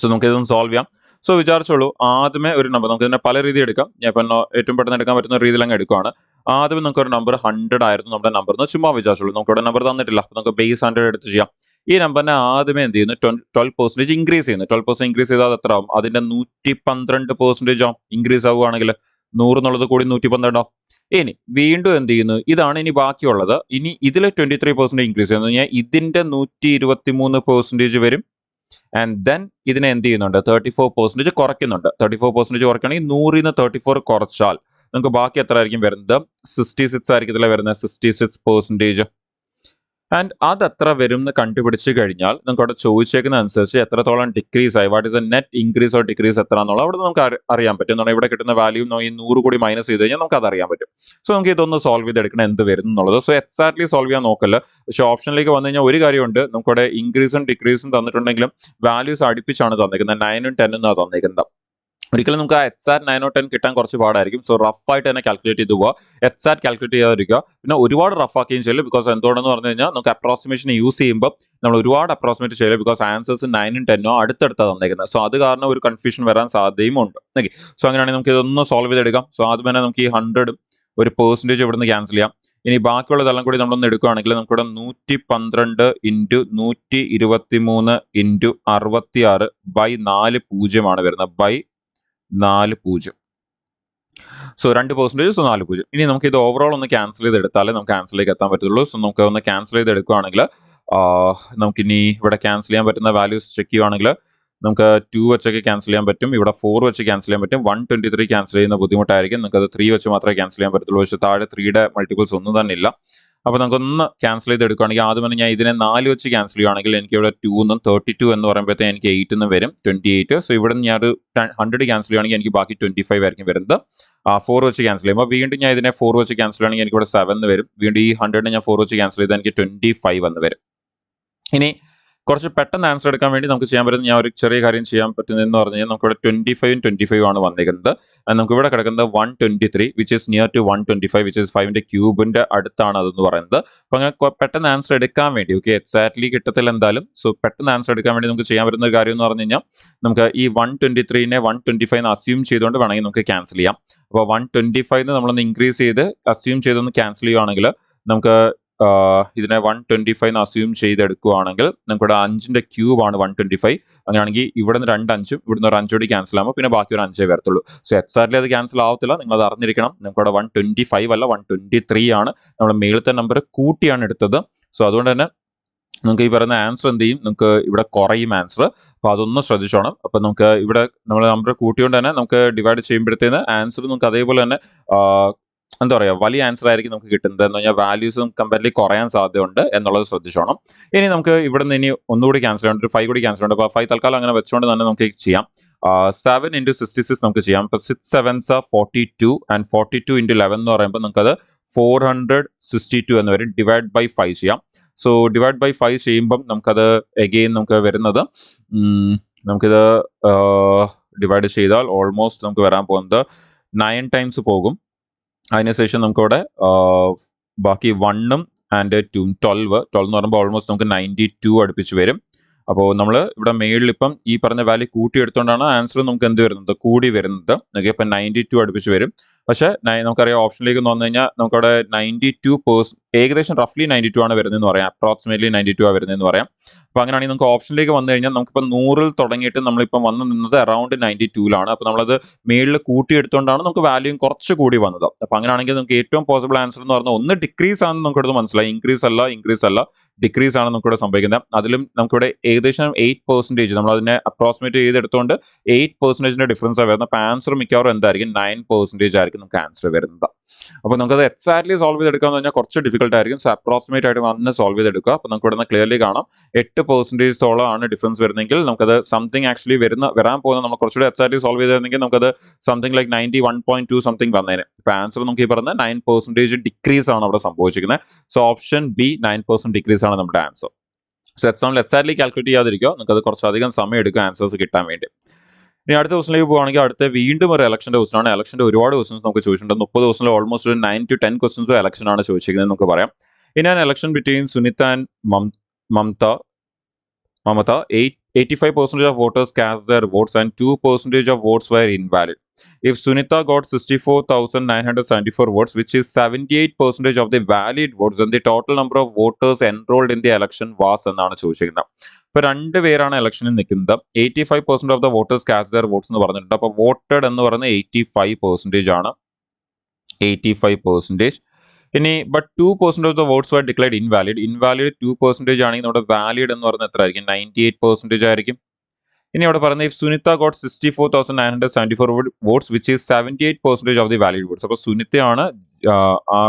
സോ നമുക്ക് ഇതൊന്ന് സോൾവ് ചെയ്യാം. സോ വിചാരിച്ചോളൂ, ആദ്യമേ ഒരു നമ്പർ നമുക്ക് ഇതിനെ പല രീതി എടുക്കാം. ഞാൻ ഇപ്പം ഏറ്റവും പെട്ടെന്ന് എടുക്കാൻ പറ്റുന്ന രീതിയിൽ അങ്ങ് എടുക്കുകയാണ്. ആദ്യമേ നമുക്ക് ഒരു നമ്പർ 100 ആയിരുന്നു നമ്മുടെ നമ്പർ എന്ന് ചുമ്മാ വിചാരിച്ചോളൂ. നമുക്ക് ഇവിടെ നമ്പർ തന്നിട്ടില്ല. അപ്പോൾ നമുക്ക് ബേസ് 100 എടുത്ത് ചെയ്യാം. ഈ നമ്പറിനെ ആദ്യമേ എന്ത് ചെയ്യുന്നു? 12% ഇൻക്രീസ് ചെയ്യുന്നു. 12% ഇൻക്രീസ് ചെയ്താൽ എത്ര ആവും? അതിന്റെ 112% ആവും. ഇൻക്രീസ് ആവുകയാണെങ്കിൽ 100 എന്നുള്ളത് കൂടി 112 ആവും. ഇനി വീണ്ടും എന്ത് ചെയ്യുന്നു? ഇതാണ് ഇനി ബാക്കിയുള്ളത്. ഇനി ഇതിലെ 23% ഇൻക്രീസ് ചെയ്യുന്നു കഴിഞ്ഞാൽ ഇതിന്റെ 123% വരും. ആൻഡ് ദെൻ ഇതിനെ എന്ത് ചെയ്യുന്നുണ്ട്? 34% കുറയ്ക്കുന്നുണ്ട്. 34% കുറയ്ക്കുകയാണെങ്കിൽ 100ന്ന് 34 കുറച്ചാൽ നമുക്ക് ബാക്കി എത്ര ആയിരിക്കും വരുന്നത്? 66 ആയിരിക്കത്തില്ല വരുന്നത്. 66%. ആൻഡ് അത് എത്ര വരും എന്ന് കണ്ടുപിടിച്ച് കഴിഞ്ഞാൽ നിങ്ങൾക്ക് അവിടെ ചോദിച്ചേക്കുന്ന അനുസരിച്ച് എത്രത്തോളം ഡിക്രീസ് ആയി, what is A net increase or decrease എത്ര എന്നുള്ളത് അവിടെ നമുക്ക് അറിയാൻ പറ്റും. എന്നാൽ ഇവിടെ കിട്ടുന്ന വാല്യൂ ഈ 100 കൂടി മൈനസ് ചെയ്ത് കഴിഞ്ഞാൽ നമുക്ക് അത് അറിയാൻ പറ്റും. സോ നമുക്ക് ഇതൊന്ന് സോൾവ് ചെയ്തെടുക്കണം എന്ത് വരും എന്നുള്ളത്. സോ എക്സാക്ട്ലി സോൾവ് ചെയ്യാൻ നോക്കല്ല, പക്ഷേ ഓപ്ഷനിലേക്ക് വന്നു കഴിഞ്ഞാൽ ഒരു കാര്യമുണ്ട്, നമുക്കിവിടെ ഇൻക്രീസും ഡിക്രീസും തന്നിട്ടുണ്ടെങ്കിലും വാല്യൂസ് അടുപ്പിച്ചാണ് തന്നിരിക്കുന്നത്, 9ഉം 10ഉം എന്നാണ് തന്നിരിക്കുന്നത്. ഒരിക്കലും നമുക്ക് ആ എക്സാക്ട് 9 or 10 കിട്ടാൻ കുറച്ച് പാടായിരിക്കും. സോ റഫായിട്ട് തന്നെ കാൽക്കുലേറ്റ് ചെയ്ത് പോവുക, എക്സാക്ട് കാൽക്കുലേറ്റ് ചെയ്യാതിരിക്കുക. പിന്നെ ഒരുപാട് റഫാക്കുകയും ചെയ്യില്ല, ബിക്കോസ് എന്തുകൊണ്ടെന്ന് പറഞ്ഞു കഴിഞ്ഞാൽ നമുക്ക് അപ്രോക്സിമേഷൻ യൂസ് ചെയ്യുമ്പോൾ നമ്മൾ ഒരുപാട് അപ്രോക്സിമേറ്റ് ചെയ്യില്ല, ബിക്കോസ് ആൻസേഴ്സ് 9ഉം 10ഉം അടുത്തടുത്താണ് തന്നേക്കുന്നത്. സോ അത് കാരണം ഒരു കൺഫ്യൂഷൻ വരാൻ സാധ്യതയും ഉണ്ട്. ഓക്കെ, സോ അങ്ങനെയാണെങ്കിൽ നമുക്ക് ഇതൊന്ന് സോൾവ് ചെയ്തെടുക്കാം. സോ ആദ്യം തന്നെ നമുക്ക് ഈ 100 ഒരു പെർസെൻറ്റേജ് ഇവിടുന്ന് ക്യാൻസൽ ചെയ്യാം. ഇനി ബാക്കിയുള്ളതെല്ലാം കൂടി നമ്മളൊന്ന് എടുക്കുകയാണെങ്കിൽ നമുക്കിവിടെ 112 ഇൻറ്റു 123 ഇൻറ്റു 66 ബൈ 4 0 വരുന്നത്, ബൈ 4 0. So 2%, so 4 0. ഇനി നമുക്ക് ഇത് ഓവറോൾ ഒന്ന് ക്യാൻസൽ ചെയ്തെടുത്താലേ നമുക്ക് ആൻസറിലേക്ക് എത്താൻ പറ്റുള്ളൂ. സോ നമുക്ക് ഒന്ന് ക്യാൻസൽ ചെയ്തെടുക്കുകയാണെങ്കിൽ നമുക്കിനി ഇവിടെ ക്യാൻസൽ ചെയ്യാൻ പറ്റുന്ന വാല്യൂസ് ചെക്ക് ചെയ്യുകയാണെങ്കിൽ നമുക്ക് 2 വെച്ചൊക്കെ ക്യാൻസൽ ചെയ്യാൻ പറ്റും, ഇവിടെ 4 വെച്ച് ക്യാൻസൽ ചെയ്യാൻ പറ്റും. 123 ക്യാൻസൽ ചെയ്യുന്ന ബുദ്ധിമുട്ടായിരിക്കും, നമുക്കത് 3 വെച്ച് മാത്രമേ ക്യാൻസൽ ചെയ്യാൻ പറ്റുള്ളൂ. പക്ഷേ താഴെ 3യുടെ മൾട്ടിപ്പിൾസ് ഒന്നും തന്നെ ഇല്ല. അപ്പോൾ നമുക്കൊന്ന് ക്യാൻസൽ ചെയ്ത് എടുക്കുകയാണെങ്കിൽ ആദ്യം തന്നെ ഞാൻ ഇതിനെ 4 വെച്ച് ക്യാൻസൽ ചെയ്യുകയാണെങ്കിൽ എനിക്ക് ഇവിടെ 2 എന്നും 32 എന്ന് പറയുമ്പോഴത്തേക്ക് എനിക്ക് 8 എന്നും വരും, 28. സോ ഇവിടെ നിന്ന് ഞാൻ 100 ക്യാൻസൽ ചെയ്യുകയാണെങ്കിൽ എനിക്ക് ബാക്കി 25 ആയിരിക്കും വരുന്നത്. 4 വെച്ച് ക്യാൻസൽ ചെയ്യുമ്പോൾ വീണ്ടും ഞാൻ ഇതിനെ 4 വെച്ച് ക്യാൻസൽ ചെയ്യുകയാണെങ്കിൽ എനിക്ക് ഇവിടെ 7 വരും. വീണ്ടും ഈ 100 ഞാൻ 4 വെച്ച് ക്യാൻസൽ ചെയ്താൽ എനിക്ക് 25 എന്ന് വരും. ഇനി കുറച്ച് പെട്ടെന്ന് ആൻസർ എടുക്കാൻ വേണ്ടി നമുക്ക് ചെയ്യാൻ പറ്റുന്ന ഞാൻ ഒരു ചെറിയ കാര്യം ചെയ്യാൻ പറ്റുന്നതെന്ന് പറഞ്ഞു കഴിഞ്ഞാൽ നമുക്കിവിടെ 25ഉം 25 ആണ് വന്നിരിക്കുന്നത്. നമുക്ക് ഇവിടെ കിടക്കുന്നത് 123 which is near to 125 which is 5ന്റെ ക്യൂബിന്റെ അടുത്താണ് അതെന്ന് പറയുന്നത്. അപ്പോൾ അങ്ങനെ പെട്ടെന്ന് ആൻസർ എടുക്കാൻ വേണ്ടി, ഓക്കെ, എക്സാക്ട്ലി കിട്ടത്തില്ല എന്തായാലും. സോ പെട്ടെന്ന് ആൻസർ എടുക്കാൻ വേണ്ടി നമുക്ക് ചെയ്യാൻ പറ്റുന്ന ഒരു കാര്യം എന്ന് പറഞ്ഞു കഴിഞ്ഞാൽ നമുക്ക് ഈ 123നെ 125 അസ്യൂം ചെയ്തുകൊണ്ട് വേണമെങ്കിൽ നമുക്ക് ക്യാൻസൽ ചെയ്യാം. അപ്പോൾ 125 നമ്മളൊന്ന് ഇൻക്രീസ് ചെയ്ത് അസ്യൂം ചെയ്തൊന്ന് ക്യാൻസൽ ചെയ്യുവാണെങ്കിൽ നമുക്ക് ഇതിനെ 125 അസ്യൂം ചെയ്തെടുക്കുകയാണെങ്കിൽ നമുക്കിവിടെ 5ന്റെ ക്യൂബാണ് 125. അങ്ങനെയാണെങ്കിൽ ഇവിടെ നിന്ന് 2 5ഉം ഇവിടുന്ന് ഒരു 5 കൂടി ക്യാൻസൽ ആകുമ്പോൾ പിന്നെ ബാക്കി ഒരു 5 വരത്തുള്ളൂ. സോ എക്സാക്ട്ലി അത് ക്യാൻസൽ ആവത്തില്ല, നിങ്ങൾ അത് അറിഞ്ഞിരിക്കണം. നമുക്കിവിടെ 125 അല്ല 123 ആണ്, നമ്മൾ മേളത്തെ നമ്പർ കൂട്ടിയാണ് എടുത്തത്. സോ അതുകൊണ്ട് തന്നെ നമുക്ക് ഈ പറയുന്ന ആൻസർ എന്ത് ചെയ്യും, നമുക്ക് ഇവിടെ കുറയും ആൻസർ. അപ്പോൾ അതൊന്ന് ശ്രദ്ധിച്ചോണം. അപ്പോൾ നമുക്ക് ഇവിടെ നമ്മൾ നമ്പർ കൂട്ടിയോണ്ട് തന്നെ നമുക്ക് ഡിവൈഡ് ചെയ്യുമ്പോഴത്തേന് ആൻസർ നമുക്ക് അതേപോലെ തന്നെ എന്താ പറയുക, വലിയ ആൻസർ ആയിരിക്കും നമുക്ക് കിട്ടുന്നത്. എന്ന് പറഞ്ഞാൽ വാല്യൂസും കമ്പാരിറ്റീവ്ലി കുറയാൻ സാധ്യതയുണ്ട് എന്നുള്ളത് ശ്രദ്ധിച്ചോണം. ഇനി നമുക്ക് ഇവിടെ നിന്ന് ഇനി ഒന്നുകൂടി ക്യാൻസൽ ചെയ്യണം, ഒരു 5 കൂടി ക്യാൻസൽ ഉണ്ട്. അപ്പോൾ 5 തൽക്കാലം അങ്ങനെ വെച്ചുകൊണ്ട് തന്നെ നമുക്ക് ചെയ്യാം. 7 into 66 നമുക്ക് ചെയ്യാം. ഇപ്പോൾ 6 7s are 42 and 42 into 11 എന്ന് പറയുമ്പോൾ നമുക്കത് 462 എന്ന് വരും. ഡിവൈഡ് ബൈ 5 ചെയ്യാം. സോ ഡിവൈഡ് ബൈ 5 ചെയ്യുമ്പം നമുക്കത് എഗെയിൻ നമുക്ക് വരുന്നത് നമുക്കിത് ഡിവൈഡ് ചെയ്താൽ ഓൾമോസ്റ്റ് നമുക്ക് വരാൻ പോകുന്നത് 9 ടൈംസ് പോകും. അതിനുശേഷം നമുക്കവിടെ ബാക്കി 1ഉം ആൻഡ് 2ഉം 12 എന്ന് പറയുമ്പോൾ ഓൾമോസ്റ്റ് നമുക്ക് 92 അടുപ്പിച്ച് വരും. അപ്പോൾ നമ്മൾ ഇവിടെ മേളിൽ ഇപ്പം ഈ പറഞ്ഞ വാല്യൂ കൂട്ടിയെടുത്തുകൊണ്ടാണ് ആൻസർ നമുക്ക് എന്ത് വരുന്നത്, കൂടി വരുന്നത്. ഓക്കെ, ഇപ്പം 92 അടുപ്പിച്ച് വരും. പക്ഷേ നമുക്കറിയാം ഓപ്ഷനിലേക്ക് വന്നു കഴിഞ്ഞാൽ നമുക്കവിടെ 92% ഏകദേശം റഫ്ലി 92 ആണ് വരുന്നതെന്ന് പറയാം, അപ്രോക്സിമേറ്റ്ലി 92 ആണ് വരുന്നതെന്ന് പറയാം. അപ്പോൾ അങ്ങനെയാണെങ്കിൽ നമുക്ക് ഓപ്ഷനിലേക്ക് വന്നു കഴിഞ്ഞാൽ നമുക്കിപ്പോൾ 100ൽ തുടങ്ങിയിട്ട് നമ്മളിപ്പം വന്ന് നിന്നത് അറൗണ്ട് 92ലാണ്. അപ്പോൾ നമ്മളത് മേളിൽ കൂട്ടിയെടുത്തുകൊണ്ടാണ് നമുക്ക് വാല്യൂ കുറച്ച് കൂടി വന്നത്. അപ്പോൾ അങ്ങനെയാണെങ്കിൽ നമുക്ക് ഏറ്റവും പോസിബിൾ ആൻസർ എന്ന് പറഞ്ഞാൽ ഒന്ന് ഡിക്രീസ് ആണെന്ന് നമുക്കിവിടെ മനസ്സിലായി, ഇൻക്രീസ് അല്ല ഡിക്രീസ് ആണ് നമുക്കിവിടെ സംഭവിക്കുന്നത്. അതിലും നമുക്കിവിടെ ഏകദേശം 8% നമ്മൾ അതിനെ അപ്രോക്സിമേറ്റ് ചെയ്തെടുത്തുകൊണ്ട് 8%ന്റെ ഡിഫറൻസ് വരുന്നത്. അപ്പോൾ ആൻസർ മിക്കവാറും എന്തായിരിക്കും, 9% ആയിരിക്കും നമുക്ക് ആൻസർ വരുന്നത്. അപ്പോൾ നമുക്കത് എക്സാക്ട്ലി സോൾവ് ചെയ്തെടുക്കാന്ന് പറഞ്ഞാൽ കുറച്ച് ഡിഫിക്കൽട്ട് ആയിരിക്കും. സോ അപ്രോക്സിമേറ്റ് ആയിട്ട് വന്ന് സോൾവ് ചെയ്തെടുക്കുക. അപ്പോൾ നമുക്ക് ഇവിടെ നിന്ന് ക്ലിയർലി കാണാം 8% ആണ് ഡിഫറൻസ് വരുന്നെങ്കിൽ നമുക്കത് സംതിങ് ആക്ച്വലി വരാൻ പോകുന്നത് നമ്മൾ കുറച്ചുകൂടി എക്സാക്ട്ലി സോൾവ് ചെയ്തിരുന്നെങ്കിൽ നമുക്കത് സംതിങ് ലൈക്ക് 91.2 സംതിങ് വന്നേനെ. ഇപ്പോൾ ആൻസർ നമുക്ക് ഈ പറഞ്ഞ 9% ഡിക്രീസ് ആണ് അവിടെ സംഭവിച്ചിരിക്കുന്നത്. സോ ഓപ്ഷൻ ബി 9% ഡിക്രീസ് ആണ് നമ്മുടെ ആൻസർ. സോ എക്സാമിൽ എക്സാക്ട്ലി കാൽക്കുലേറ്റ് ചെയ്യാതിരിക്കുക, നമുക്കത് കുറച്ചധികം സമയം എടുക്കുക ആൻസേഴ്സ് കിട്ടാൻ വേണ്ടി. ഇനി അടുത്ത ക്വസ്റ്റിലേക്ക് പോകുകയാണെങ്കിൽ അടുത്ത വീണ്ടും ഒരു ഇലക്ഷന്റെ ക്വസ്റ്റൻ ആണ്. ഇലക്ഷന്റെ ഒരുപാട് ക്വസ്റ്റൻസ് നമുക്ക് ചോദിച്ചിട്ടുണ്ട്. 30 ദിവസത്തിൽ ഓൾമോസ്റ്റ് 9 to 10 ക്വസ്റ്റൻസോ ഇലക്ഷൻ ആണ് ചോദിച്ചിരിക്കുന്നത് നമുക്ക് പറയാം. In an election between Sunita and Mamata 85% of voters cast their votes and 2% of votes were invalid. If Sunita got 64,974 votes, which is 78% of the valid votes, then the total number of voters enrolled in the election was എന്നാണ് ചോദിച്ചിരിക്കുന്നത്. ഇപ്പോൾ 2 പേരാണ് ഇലക്ഷനിൽ നിൽക്കുന്നത്. 85% of the voters cast their votes എന്ന് പറഞ്ഞിട്ടുണ്ട്. അപ്പോൾ voted എന്ന് പറയുന്നത് 85% ആണ്, 85%. ഇനി but 2% of the votes were declared invalid. 2% ആണെങ്കിൽ നമ്മുടെ വാലിഡ് എന്ന് പറയുന്നത് എത്ര ആയിരിക്കും, 98% ആയിരിക്കും. ഇനി അവിടെ പറയുന്നത് if Sunita got 64,974 votes which is 78% of the valid votes. അപ്പോൾ സുനിതയാണ് ആ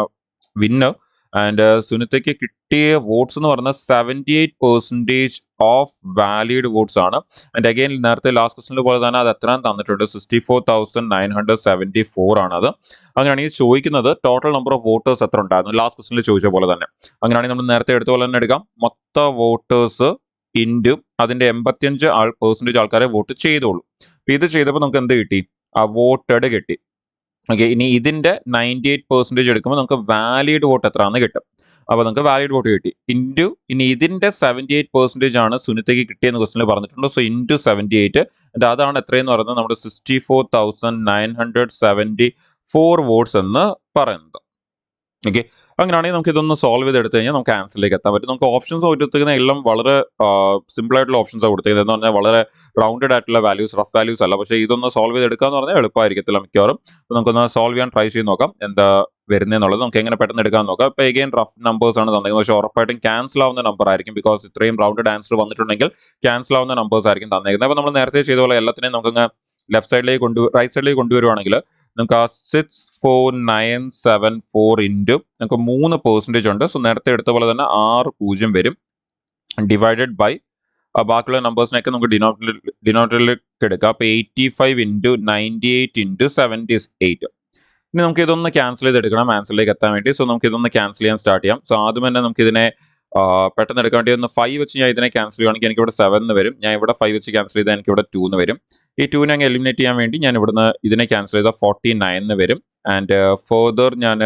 വിന്നർ. ആൻഡ് സുനിതയ്ക്ക് കിട്ടിയ വോട്ട്സ് എന്ന് പറഞ്ഞാൽ 78% ഓഫ് വാലിഡ് വോട്ട്സ് ആണ്. ആൻഡ് അഗെയിൻ നേരത്തെ ലാസ്റ്റ് ക്വസ്റ്റിനിൽ പോലെ തന്നെ അത് എത്രയും തന്നിട്ടുണ്ട്, 64,974 ആണ് അത്. അങ്ങനെയാണെങ്കിൽ ചോദിക്കുന്നത് ടോട്ടൽ നമ്പർ ഓഫ് വോട്ടേഴ്സ് എത്ര ഉണ്ടായിരുന്നു, ലാസ്റ്റ് ക്വസ്റ്റിനിൽ ചോദിച്ച പോലെ തന്നെ. അങ്ങനെയാണെങ്കിൽ നമ്മൾ നേരത്തെ എടുത്ത പോലെ തന്നെ എടുക്കാം, മൊത്ത വോട്ടേഴ്സ് ഇൻറ്റു അതിന്റെ 85% ആൾക്കാരെ വോട്ട് ചെയ്തോളൂ. അപ്പൊ ഇത് ചെയ്തപ്പോൾ നമുക്ക് എന്ത് കിട്ടി, ആ വോട്ടഡ് കിട്ടി. ഓക്കെ, ഇനി ഇതിന്റെ 98% എടുക്കുമ്പോൾ നമുക്ക് വാലിഡ് വോട്ട് എത്രയാണെന്ന് കിട്ടും. അപ്പൊ നമുക്ക് വാലിഡ് വോട്ട് കിട്ടി ഇൻറ്റു ഇനി ഇതിന്റെ 78% ആണ് സുനിതയ്ക്ക് കിട്ടിയെന്ന് ക്വസ്റ്റിനിൽ പറഞ്ഞിട്ടുണ്ട്. സോ ഇൻറ്റു 78, അതാണ് എത്രയെന്ന് പറയുന്നത് നമ്മുടെ 64,974 വോട്ട്സ് എന്ന് പറയുന്നത്. ഓക്കെ, അങ്ങനെയാണെങ്കിൽ നമുക്ക് ഇതൊന്ന് സോൾവ് ചെയ്തെടുത്ത് കഴിഞ്ഞാൽ നമുക്ക് ആൻസറിലേക്ക് എത്താൻ പറ്റും. നമുക്ക് ഓപ്ഷൻസ് കൊടുത്തിരിക്കുന്ന എല്ലാം വളരെ സിമ്പിൾ ആയിട്ടുള്ള ഓപ്ഷൻസ് ആണ് കൊടുത്തിരിക്കുന്നത്. എന്ന് പറഞ്ഞാൽ വളരെ റൗണ്ടഡ് ആയിട്ടുള്ള വാല്യൂസ്, റഫ് വാല്യൂസ് അല്ല. പക്ഷേ ഇതൊന്ന് സോൾവ് ചെയ്തെടുക്കുക എന്ന് പറഞ്ഞാൽ എളുപ്പമായിരിക്കത്തില്ല മിക്കവാറും. അപ്പോൾ നമുക്കൊന്ന് സോൾവ് ചെയ്യാൻ ട്രൈ ചെയ്ത് നോക്കാം, എന്താ വരുന്നതെന്നുള്ളത് നമുക്ക് എങ്ങനെ പെട്ടെന്ന് എടുക്കാൻ നോക്കാം. ഇപ്പോൾ എഗെയിൻ റഫ് നമ്പേഴ്സ് ആണ് തന്നിരിക്കുന്നത്, പക്ഷേ ഉറപ്പായിട്ടും ക്യാൻസൽ ആവുന്ന നമ്പർ ആയിരിക്കും. ബിക്കോസ് ഇത്രയും റൗണ്ടഡ് ആൻസർ വന്നിട്ടുണ്ടെങ്കിൽ ക്യാൻസൽ ആവുന്ന നമ്പേഴ്സ് ആയിരിക്കും തന്നിരിക്കുന്നത്. അപ്പോൾ നമ്മൾ നേരത്തെ ചെയ്ത പോലെ എല്ലാത്തിനെയും നമുക്കങ്ങ് ലെഫ്റ്റ് സൈഡിലേക്ക് റൈറ്റ് സൈഡിലേക്ക് കൊണ്ടുവരുവാണെങ്കിൽ നമുക്ക് ആ 64,974 ഇൻറ്റു നമുക്ക് 3% ഉണ്ട്. സോ നേരത്തെ എടുത്ത പോലെ തന്നെ 6 വരും, ഡിവൈഡഡ് ബൈ ബാക്കിയുള്ള നമ്പേഴ്സിനൊക്കെ നമുക്ക് ഡിനോമിനേറ്ററിലേക്ക് എടുക്കാം. അപ്പോൾ 85 ഇൻറ്റു 98 ഇൻറ്റു 78. ഇനി നമുക്ക് ഇതൊന്ന് ക്യാൻസൽ ചെയ്തെടുക്കണം ആൻസറിലേക്ക് എത്താൻ വേണ്ടി. സോ നമുക്ക് ഇതൊന്ന് ക്യാൻസൽ ചെയ്യാൻ സ്റ്റാർട്ട് ചെയ്യാം. സോ ആദ്യം തന്നെ നമുക്ക് ഇതിനെ പെട്ടെന്ന് എടുക്കാൻ വേണ്ടി ഒന്ന് 5 വെച്ച് ഞാൻ ഇതിനെ ക്യാൻസൽ ചെയ്യുകയാണെങ്കിൽ എനിക്ക് ഇവിടെ 7 എന്ന് വരും. ഞാൻ ഇവിടെ 5 വെച്ച് ക്യാൻസൽ ചെയ്താൽ എനിക്ക് ഇവിടെ 2 എന്ന് വരും. ഈ 2 അങ്ങ് എലിമിനേറ്റ് ചെയ്യാൻ വേണ്ടി ഞാൻ ഇവിടുന്ന് ഇതിനെ ക്യാൻസൽ ചെയ്താൽ 49 എന്ന് വരും. ആൻഡ് ഫർദർ ഞാൻ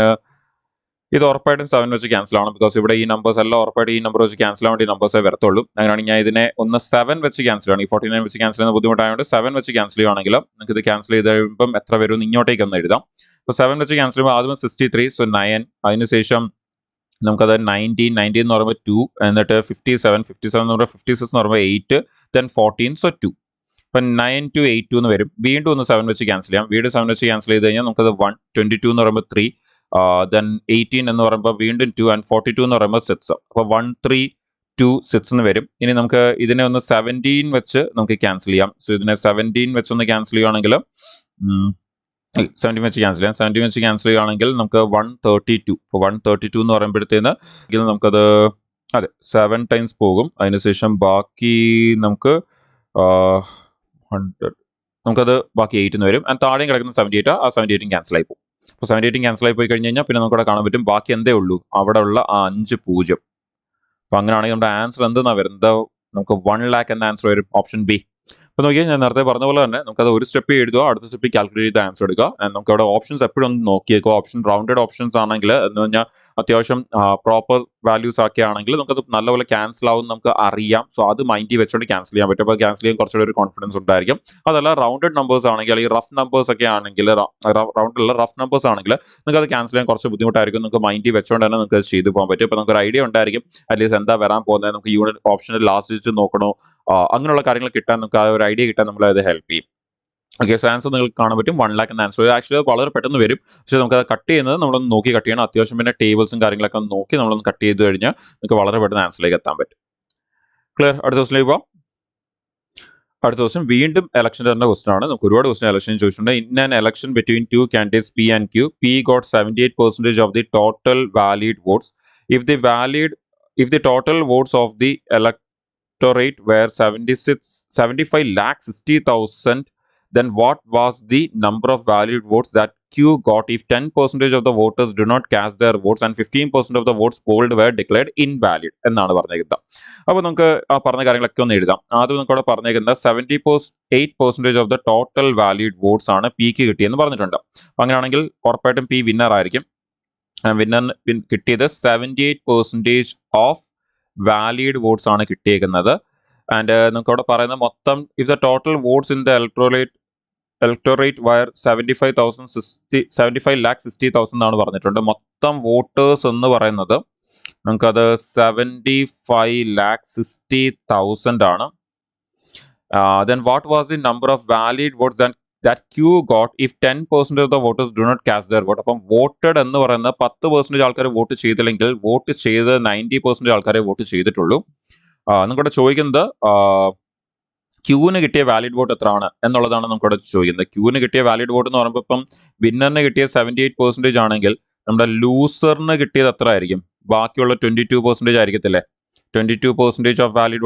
ഇത് ഉറപ്പായിട്ടും 7 വെച്ച് ക്യാൻസൽ ആണ്. ബിക്കോസ് ഇവിടെ ഈ നമ്പേഴ്സ് എല്ലാം ഉറപ്പായിട്ട് ഈ നമ്പർ വെച്ച് ക്യാൻസൽ ആവാൻ വേണ്ടി നമ്പേഴ്സേ വരത്തുള്ളൂ. അങ്ങനെയാണെങ്കിൽ ഞാൻ ഇതിനെ ഒന്ന് 7 വെച്ച് ക്യാൻസൽ ചെയ്യണം. ഈ 49 വെച്ച് ക്യാൻസൽ ചെയ്യുന്ന ബുദ്ധിമുട്ടായതുകൊണ്ട് 7 വെച്ച് ക്യാൻസൽ ചെയ്യുകയാണെങ്കിൽ നമുക്ക് ഇത് ക്യാൻസൽ ചെയ്ത് കഴിയുമ്പം എത്ര വരും ഇങ്ങോട്ടേക്ക് ഒന്ന് എഴുതാം. അപ്പോൾ 7 വെച്ച് ക്യാൻസൽ ചെയ്യുമ്പോൾ ആദ്യം 63, സോ 9. അതിനുശേഷം നമുക്കത് 19 എന്ന് പറയുമ്പോൾ 2, എന്നിട്ട് 57 എന്ന് പറയുമ്പോൾ 56 എന്ന് പറയുമ്പോൾ 8, ദെൻ 14, സോ 2. അപ്പം 9282 എന്ന് വരും. വീണ്ടും ഒന്ന് 7 വെച്ച് ക്യാൻസൽ ചെയ്യാം. വീണ്ടും 7 വെച്ച് ക്യാൻസൽ ചെയ്ത് കഴിഞ്ഞാൽ നമുക്കത് 1, 22 എന്ന് പറയുമ്പോൾ 3, ദെൻ 18 എന്ന് പറയുമ്പോൾ വീണ്ടും 2, ആൻഡ് 42 എന്ന് പറയുമ്പോൾ 6. അപ്പോൾ 1326 എന്ന് വരും. ഇനി നമുക്ക് ഇതിനെ ഒന്ന് 17 വെച്ച് നമുക്ക് ക്യാൻസൽ ചെയ്യാം. സോ ഇതിനെ 17 വെച്ച് ഒന്ന് ക്യാൻസൽ ചെയ്യുകയാണെങ്കിൽ 17 വെച്ച് ക്യാൻസൽ ചെയ്യാം. 17 വെച്ച് ക്യാൻസൽ ചെയ്യുകയാണെങ്കിൽ നമുക്ക് 132. ഇപ്പോൾ 132 എന്ന് പറയുമ്പോഴത്തേന് നമുക്കത് അതെ 7 ടൈംസ് പോകും. അതിനുശേഷം ബാക്കി നമുക്ക് 100 നമുക്കത് ബാക്കി 8 എന്ന് വരും. ആൻഡ് താഴെയും കിടക്കുന്ന 78, ആ 78 ക്യാൻസൽ ആയി പോകും. അപ്പോൾ 78 ക്യാൻസൽ ആയി പോയി കഴിഞ്ഞ് കഴിഞ്ഞാൽ പിന്നെ നമുക്കവിടെ കാണാൻ പറ്റും ബാക്കി എന്തേ ഉള്ളൂ, അവിടെ ഉള്ള ആ 5 0. അപ്പോൾ അങ്ങനെയാണെങ്കിൽ നമ്മുടെ ആൻസർ എന്തെന്നാണ് വരുന്നത്, നമുക്ക് 1 lakh എന്ന ആൻസർ വരും, ഓപ്ഷൻ ബി. അപ്പോൾ നോക്കിയാൽ ഞാൻ നേരത്തെ പറഞ്ഞ പോലെ തന്നെ നമുക്കത് ഒരു സ്റ്റെപ്പ് എഴുതുക, അടുത്ത സ്റ്റെപ്പിൽ കാൽക്കുലേറ്റ് ചെയ്ത് ആൻസർ എടുക്കുക. നമുക്ക് അവിടെ ഓപ്ഷൻസ് എപ്പോഴും ഒന്ന് നോക്കിയേക്കുക. ഓപ്ഷൻ റൗണ്ടഡ് ഓപ്ഷൻസ് ആണെങ്കിൽ എന്ന് പറഞ്ഞാൽ അത്യാവശ്യം പ്രോപ്പർ വാല്യൂസ് ഒക്കെ ആണെങ്കിൽ നമുക്കത് നല്ലപോലെ ക്യാൻസൽ ആവും നമുക്ക് അറിയാം. സോ അത് മൈൻഡിൽ വെച്ചുകൊണ്ട് ക്യാൻസൽ ചെയ്യാൻ പറ്റും. അപ്പോൾ ക്യാൻസൽ ചെയ്യാൻ കുറച്ചുകൂടി ഒരു കോൺഫിഡൻസ് ഉണ്ടായിരിക്കും. അതല്ല റൗണ്ടഡ് നമ്പേഴ്സ് ആണെങ്കിൽ അല്ലെങ്കിൽ റഫ് നമ്പേഴ്സ് ഒക്കെ ആണെങ്കിൽ റൗണ്ടിലുള്ള റഫ് നമ്പേഴ്സ് ആണെങ്കിൽ നിങ്ങൾക്ക് അത് ക്യാൻസൽ ചെയ്യാൻ കുറച്ച് ബുദ്ധിമുട്ടായിരിക്കും. നിങ്ങൾക്ക് മൈൻഡിൽ വെച്ചുകൊണ്ട് തന്നെ നിങ്ങൾക്ക് അത് ചെയ്തു പോകാൻ പറ്റും. അപ്പോൾ നമുക്ക് ഒരു ഐഡിയ ഉണ്ടായിരിക്കും അറ്റ്ലീസ്റ്റ് എന്താ വരാൻ പോകുന്നത്, നമുക്ക് യൂണിറ്റ് ഓപ്ഷനിൽ ലാസ്റ്റ് വെച്ച് നോക്കണോ, അങ്ങനെയുള്ള കാര്യങ്ങൾ കിട്ടാൻ നമുക്ക് ആ ഒരു ഐഡിയ കിട്ടാൻ നമ്മളെ അത് ഹെൽപ്പ് ചെയ്യും. ഓക്കെ, സോ ആൻസർ നിങ്ങൾക്ക് കാണാൻ പറ്റും 1 lakh എന്ന ആൻസർ. ആക്ച്വലി വളരെ പെട്ടെന്ന് വരും, പക്ഷേ നമുക്ക് അത് കട്ട് ചെയ്യുന്നത് നമ്മളൊന്ന് നോക്കി കട്ട് ചെയ്യണം. അത്യാവശ്യം പിന്നെ ടേബിൾസും കാര്യങ്ങളൊക്കെ ഒന്ന് നോക്കി നമ്മളൊന്ന് കട്ട് ചെയ്ത് കഴിഞ്ഞാൽ നമുക്ക് വളരെ പെട്ടെന്ന് ആൻസറിലേക്ക് എത്താൻ പറ്റും. ക്ലിയർ? അടുത്ത ദിവസത്തിലേക്ക് പോകാം. അടുത്ത ദിവസം വീണ്ടും ഇലക്ഷൻ തന്നെ ക്വസ്റ്റൻ ആണ്. നമുക്ക് ഒരുപാട് ക്വസ്റ്റൻ ഇലക്ഷൻ ചോദിച്ചിട്ടുണ്ട്. In an election between 2 candidates P and Q, P got 78% of the total valid votes. If the total votes of the electorate were 75,60,000, then what was the number of valid votes that Q got if 10% of the voters do not cast their votes and 15% of the votes polled were declared invalid എന്നാണ് പറഞ്ഞേക്കുന്നത്. അപ്പോൾ നമുക്ക് ആ പറഞ്ഞ കാര്യങ്ങളൊക്കെ ഒന്ന് എഴുതാം. ആദ്യം നമുക്ക് അവിടെ പറഞ്ഞേക്കുന്നത് 78% of the total valid votes ആണ് പിക്ക് കിട്ടിയെന്ന് പറഞ്ഞിട്ടുണ്ട്. അങ്ങനെയാണെങ്കിൽ ഉറപ്പായിട്ടും പി വിന്നർ ആയിരിക്കും. വിന്നർ കിട്ടിയത് 78% ഓഫ് വാലിഡ് വോട്ട്സ് ആണ് കിട്ടിയേക്കുന്നത്. ആൻഡ് നമുക്ക് അവിടെ പറയുന്നത് മൊത്തം if the total votes in the electorate were 75,60,000 എന്നാണ് പറഞ്ഞിട്ടുണ്ട്. മൊത്തം വോട്ടേഴ്സ് എന്ന് പറയുന്നത് നമുക്കത് 75,60,000 ആണ്. Then what was the number of valid votes that Q got if 10% of the voters do not cast their vote? അപ്പം വോട്ടഡ് എന്ന് പറയുന്നത് 10% ആൾക്കാർ വോട്ട് ചെയ്തില്ലെങ്കിൽ വോട്ട് ചെയ്ത് 90% ആൾക്കാരെ വോട്ട് ചെയ്തിട്ടുള്ളൂ. നമുക്കിവിടെ ചോദിക്കുന്നത് ക്യൂവിന് കിട്ടിയ വാലിഡ് വോട്ട് എത്രയാണ് എന്നുള്ളതാണ് നമുക്കിവിടെ ചോദിക്കുന്നത്. ക്യൂവിന് കിട്ടിയ വാലിഡ് വോട്ട് എന്ന് പറയുമ്പോൾ ഇപ്പം വിന്നറിന് കിട്ടിയ 78% ആണെങ്കിൽ നമ്മുടെ ലൂസറിന് കിട്ടിയത് എത്ര ആയിരിക്കും? ബാക്കിയുള്ള 22% ആയിരിക്കത്തില്ലേ? 22% ഓഫ് വാലിഡ്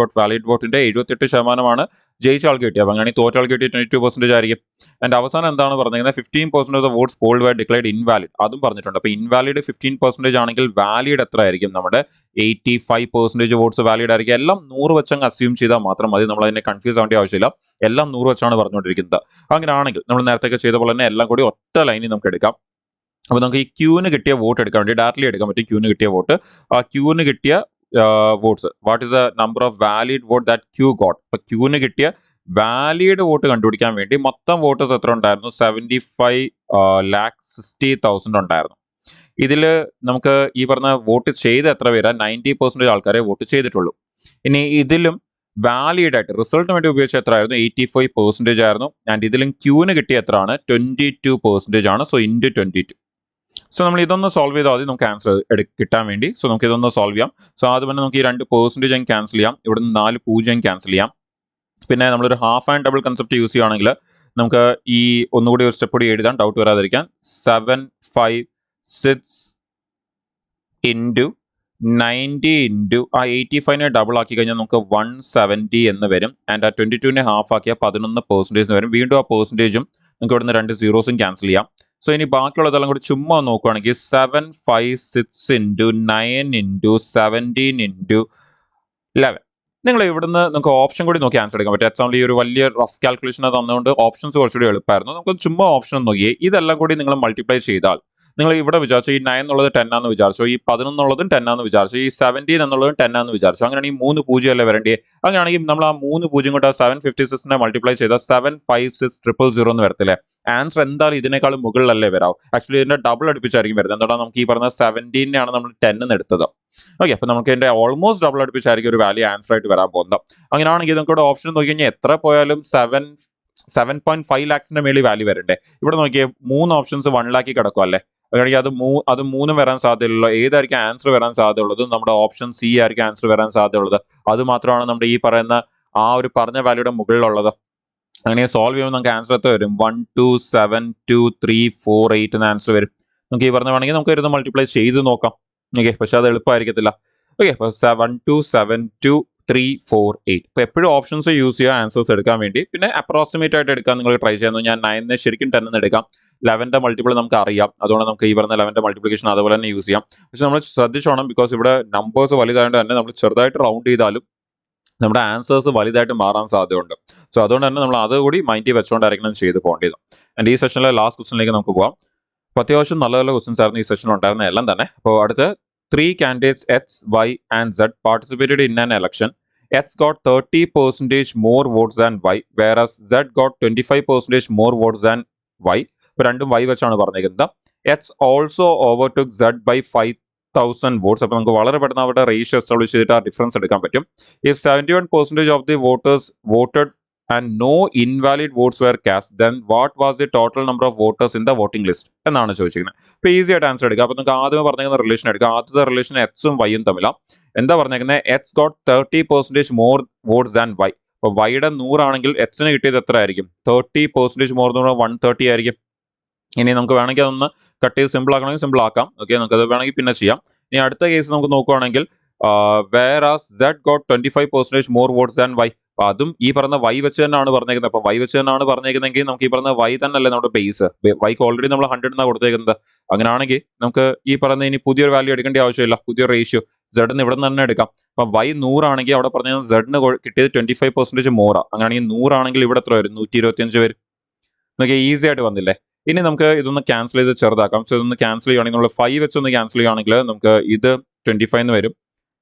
വോട്ടിന്റെ 78% ജയിച്ച ആൾക്ക് കിട്ടിയത്. അപ്പൊ അങ്ങനെയാണെങ്കിൽ തോറ്റ ആൾക്ക് കിട്ടിയ 22% ആയിരിക്കും. ആൻഡ് അവസാനം എന്താണ് പറഞ്ഞിരിക്കുന്നത്? 15% of the votes polled were declared invalid, അതും പറഞ്ഞിട്ടുണ്ട്. അപ്പൊ ഇൻവാലിഡ് 15% ആണെങ്കിൽ വാലിഡ് എത്ര ആയിരിക്കും? നമ്മുടെ 85% വോട്ട്സ് വാലിഡ് ആയിരിക്കും. എല്ലാം 100 വെച്ചങ്ങ് അസ്യൂം ചെയ്താൽ മാത്രം മതി, നമ്മൾ അതിനെ കൺഫ്യൂസ് ആവേണ്ട ആവശ്യമില്ല. എല്ലാം 100 വെച്ചാണ് പറഞ്ഞുകൊണ്ടിരിക്കുന്നത്. അങ്ങനെയാണെങ്കിൽ നമ്മൾ നേരത്തെ ചെയ്ത പോലെ തന്നെ എല്ലാം കൂടി ഒറ്റ ലൈനിൽ നമുക്ക് എടുക്കാം. അപ്പോൾ നമുക്ക് ഈ ക്യൂവിന് കിട്ടിയ വോട്ട് എടുക്കാൻ വേണ്ടി ഡയറക്റ്റ്ലി എടുക്കാൻ പറ്റും. ക്യൂവിന് കിട്ടിയ വോട്ട്, ആ ക്യൂവിന് കിട്ടിയ votes, what is the number of valid vote that Q got. അപ്പൊ ക്യൂവിന് കിട്ടിയ വാലിഡ് വോട്ട് കണ്ടുപിടിക്കാൻ വേണ്ടി മൊത്തം വോട്ടേഴ്സ് എത്ര ഉണ്ടായിരുന്നു? 75,60,000 ഉണ്ടായിരുന്നു. ഇതിൽ നമുക്ക് ഈ പറഞ്ഞ വോട്ട് ചെയ്ത എത്ര പേരാ? 90% ആൾക്കാരെ വോട്ട് ചെയ്തിട്ടുള്ളൂ. ഇനി ഇതിലും വാലിഡ് ആയിട്ട് റിസൾട്ടിന് വേണ്ടി ഉപയോഗിച്ച എത്ര ആയിരുന്നു? 85% ആയിരുന്നു. ആൻഡ് ഇതിലും ക്യൂവിന് കിട്ടിയ എത്ര ആണ്? 22% ആണ്. So into 22. സോ നമ്മൾ ഇതൊന്ന് സോൾവ് ചെയ്താൽ മതി നമുക്ക് ആൻസർ കിട്ടാൻ വേണ്ടി. സോ നമുക്ക് ഇതൊന്ന് സോൾവ് ചെയ്യാം. സോ ആദ്യം തന്നെ നമുക്ക് ഈ 2% ക്യാൻസൽ ചെയ്യാം. ഇവിടെ നിന്ന് 4 0 ക്യാൻസൽ ചെയ്യാം. പിന്നെ നമ്മളൊരു half and double concept use ചെയ്യുകയാണെങ്കിൽ നമുക്ക് ഈ ഒന്നുകൂടി ഒരു സ്റ്റെപ്പ് കൂടി എഴുതാൻ, ഡൗട്ട് വരാതിരിക്കാൻ. 756 ഇൻറ്റു 90 ഇൻറ്റു ആ 85നെ ഡബിൾ ആക്കി കഴിഞ്ഞാൽ നമുക്ക് 170 എന്ന് വരും. ആൻഡ് ആ 22നെ ഹാഫ് ആക്കിയാൽ 11% വരും. വീണ്ടും ആ പെർസെൻറ്റേജും നമുക്ക് ഇവിടുന്ന് 2 സീറോസും ക്യാൻസൽ ചെയ്യാം. സോ ഇനി ബാക്കിയുള്ളതെല്ലാം കൂടി ചുമ്മാ നോക്കുകയാണെങ്കിൽ 756 ഇൻറ്റു 9 ഇൻറ്റു 17 ഇൻറ്റു 11. നിങ്ങൾ ഇവിടുന്ന് നമുക്ക് ഓപ്ഷൻ കൂടി നോക്കി ആൻസർ എടുക്കാൻ പറ്റും. എക്സാമ്പിൾ ഈ ഒരു വലിയ റഫ് കാൽക്കുലേഷൻ തന്നുകൊണ്ട് ഓപ്ഷൻസ് കുറച്ചുകൂടി എളുപ്പമായിരുന്നു. നമുക്ക് ചുമ്മാ ഓപ്ഷൻ നോക്കിയേ ഇതെല്ലാം കൂടി നിങ്ങൾ മൾട്ടിപ്ലൈ ചെയ്താൽ നിങ്ങൾ ഇവിടെ വിചാരിച്ചു ഈ 9 എന്നുള്ളത് 10 ആണെന്ന് വിചാരിച്ചു, ഈ 11 എന്നുള്ളതും 10 ആണെന്ന് വിചാരിച്ചു, ഈ 17 എന്നുള്ളതും 10 ആണെന്ന് വിചാരിച്ചു. അങ്ങനെയാണെങ്കിൽ 3 0 അല്ലേ വരണ്ടേ? അങ്ങനെയാണെങ്കിൽ നമ്മൾ ആ 3 0 കൊണ്ട് 756നെ മൾട്ടിപ്ലൈ ചെയ്താൽ 756,000 എന്ന് വരത്തില്ലേ? ആൻസർ എന്തായാലും ഇതിനേക്കാളും മുകളിലല്ലേ വരാവും. ആക്ച്വലി ഇതിന്റെ ഡബിൾ അടുപ്പിച്ചായിരിക്കും വരുന്നത്. എന്താണ് നമുക്ക് ഈ പറഞ്ഞ 17നെയാണ് നമ്മൾ 10 എന്ന് എടുത്തത്. ഓക്കെ, അപ്പൊ നമുക്ക് ഇതിന്റെ ഓൾമോസ്റ്റ് ഡബിൾ അടുപ്പിച്ചായിരിക്കും ഒരു വാല്യൂ ആൻസർ ആയിട്ട് വരാൻ പോകുന്നത്. അങ്ങനെയാണെങ്കിൽ നമുക്ക് ഓപ്ഷൻ നോക്കി കഴിഞ്ഞാൽ എത്ര പോയാലും 7.5 ലാക്സിന്റെ മേളിൽ വാല്യൂ വരണ്ടേ? ഇവിടെ നോക്കിയേ 3 ഓപ്ഷൻസ് 1 ലാഖിൽ കിടക്കും അല്ലേ? അങ്ങനെയാണെങ്കിൽ അത് 3 വരാൻ സാധ്യതയുള്ളൂ. ഏതായിരിക്കും ആൻസർ വരാൻ സാധ്യതയുള്ളത്? നമ്മുടെ ഓപ്ഷൻ സി ആയിരിക്കും ആൻസർ വരാൻ സാധ്യതയുള്ളത്. അത് മാത്രമാണ് നമ്മുടെ ഈ പറയുന്ന ആ ഒരു പറഞ്ഞ വാല്യൂയുടെ മുകളിലുള്ളത്. അങ്ങനെ സോൾവ് ചെയ്യുമ്പോൾ നമുക്ക് ആൻസർ എത്ര വരും? 1272348 എന്ന ആൻസർ വരും. നമുക്ക് ഈ പറഞ്ഞ വേണമെങ്കിൽ നമുക്ക് ഇരുന്ന് മൾട്ടിപ്ലൈ ചെയ്ത് നോക്കാം. ഓക്കെ, പക്ഷെ അത് എളുപ്പമായിരിക്കത്തില്ല. ഓക്കെ, അപ്പോൾ 1272348. ഇപ്പോൾ എപ്പോഴും ഓപ്ഷൻസ് യൂസ് ചെയ്യുക ആൻസേഴ്സ് എടുക്കാൻ വേണ്ടി. പിന്നെ അപ്രോക്സിമേറ്റ് ആയിട്ട് എടുക്കാൻ നിങ്ങൾ ട്രൈ ചെയ്യുന്നു. ഞാൻ 9നെ ശരിക്കും 10 എന്ന് എടുക്കാം. 11ന്റെ മൾട്ടിപ്പിൾ നമുക്ക് അറിയാം, അതുകൊണ്ട് നമുക്ക് ഈ പറഞ്ഞ 11ന്റെ മൾട്ടിപ്ലിക്കേഷൻ അതുപോലെ തന്നെ യൂസ് ചെയ്യാം. പക്ഷെ നമ്മൾ ശ്രദ്ധിച്ചോണം, ബിക്കോസ് ഇവിടെ നമ്പേഴ്സ് വലുതായതുകൊണ്ട് തന്നെ നമ്മൾ ചെറുതായിട്ട് റൗണ്ട് ചെയ്താലും നമ്മുടെ ആൻസേഴ്സ് വലുതായിട്ട് മാറാൻ സാധ്യതയുണ്ട്. സോ അതുകൊണ്ട് തന്നെ നമ്മൾ അതുകൂടി മൈൻഡിൽ വെച്ചുകൊണ്ടായിരിക്കണം ചെയ്ത് പോകേണ്ടത്. ആൻഡ് ഈ സെഷനിലെ ലാസ്റ്റ് ക്വസ്റ്റിനിലേക്ക് നമുക്ക് പോകാം. അപ്പോൾ അത്യാവശ്യം നല്ല നല്ല ക്വസ്റ്റ്യൻസ് ആയിരുന്നു ഈ സെഷനിൽ ഉണ്ടായിരുന്ന എല്ലാം തന്നെ. അപ്പോൾ അടുത്ത 3 candidates X, Y and Z participated in an election. X got 30% more votes than Y, whereas Z got 25% more votes than Y. ഇപ്പോൾ രണ്ടും Y വെച്ചാണ് പറഞ്ഞിരിക്കുന്നത്. X also overtook Z by 5,000 votes. അപ്പോൾ നമുക്ക് വളരെ പെട്ടെന്ന് അവരുടെ റേഷ്യോ എസ്റ്റാബ്ലിഷ് ചെയ്തിട്ട് ആ ഡിഫറൻസ് എടുക്കാൻ പറ്റും. If 71% of the voters voted and no invalid votes were cast, then what was the total number of voters in the voting list എന്നാണ് ചോദിച്ചിരിക്കുന്നത്. ഇപ്പോൾ ഈസി ആയിട്ട് ആൻസർ എടുക്കുക. അപ്പോൾ നമുക്ക് ആദ്യം പറഞ്ഞിരിക്കുന്ന റിലേഷൻ എടുക്കുക. ആദ്യത്തെ റിലേഷൻ എക്സും വൈയും തമ്മിലാണ്. എന്താ പറഞ്ഞിരിക്കുന്നത്? X got 30% more votes than Y. അപ്പോൾ വൈയുടെ 100 ആണെങ്കിൽ എക്സിന് കിട്ടിയത് എത്ര ആയിരിക്കും? 30% മോർ എന്ന് പറഞ്ഞാൽ 130 ആയിരിക്കും. ഇനി നമുക്ക് വേണമെങ്കിൽ അതൊന്ന് കട്ട് ചെയ്ത് സിമ്പിൾ ആക്കണമെങ്കിൽ സിമ്പിൾ ആക്കാം. ഓക്കെ, നമുക്കത് വേണമെങ്കിൽ പിന്നെ ചെയ്യാം. ഇനി അടുത്ത കേസ് നമുക്ക് നോക്കുകയാണെങ്കിൽ whereas Z got 25% more votes than Y. അപ്പൊ അതും ഈ പറഞ്ഞ Y വെച്ച് തന്നെയാണ് പറഞ്ഞേക്കുന്നത്. അപ്പൊ Y വെച്ച് തന്നെയാണ് പറഞ്ഞേക്കുന്നതെങ്കിൽ നമുക്ക് ഈ പറഞ്ഞ Y തന്നെയല്ലേ നമ്മുടെ ബേസ്. Yക്ക് ഓൾറെഡി നമ്മൾ 100 എന്നാണ് കൊടുത്തേക്കുന്നത്. അങ്ങനെയാണെങ്കിൽ നമുക്ക് ഈ പറഞ്ഞ ഇനി പുതിയൊരു വാല്യൂ എടുക്കേണ്ട ആവശ്യമില്ല, പുതിയൊരു റേഷ്യോ Z ഇവിടെ നിന്ന് തന്നെ എടുക്കാം. അപ്പൊ Y 100 ആണെങ്കിൽ അവിടെ പറഞ്ഞ Z കിട്ടിയത് 25% മോറാ. അങ്ങനെയാണെങ്കിൽ 100 ആണെങ്കിൽ ഇവിടെ എത്ര വരും? 125 വരും. നമുക്ക് ഈസി ആയിട്ട് വന്നില്ലേ? ഇനി നമുക്ക് ഇതൊന്ന് ക്യാൻസൽ ചെയ്ത് ചെറുതാക്കാം. സോ ഇതൊന്ന് ക്യാൻസൽ ചെയ്യുകയാണെങ്കിൽ നമ്മൾ 5 വെച്ചൊന്ന് ക്യാൻസൽ ചെയ്യുകയാണെങ്കിൽ നമുക്ക് ഇത് 25 എന്ന് വരും,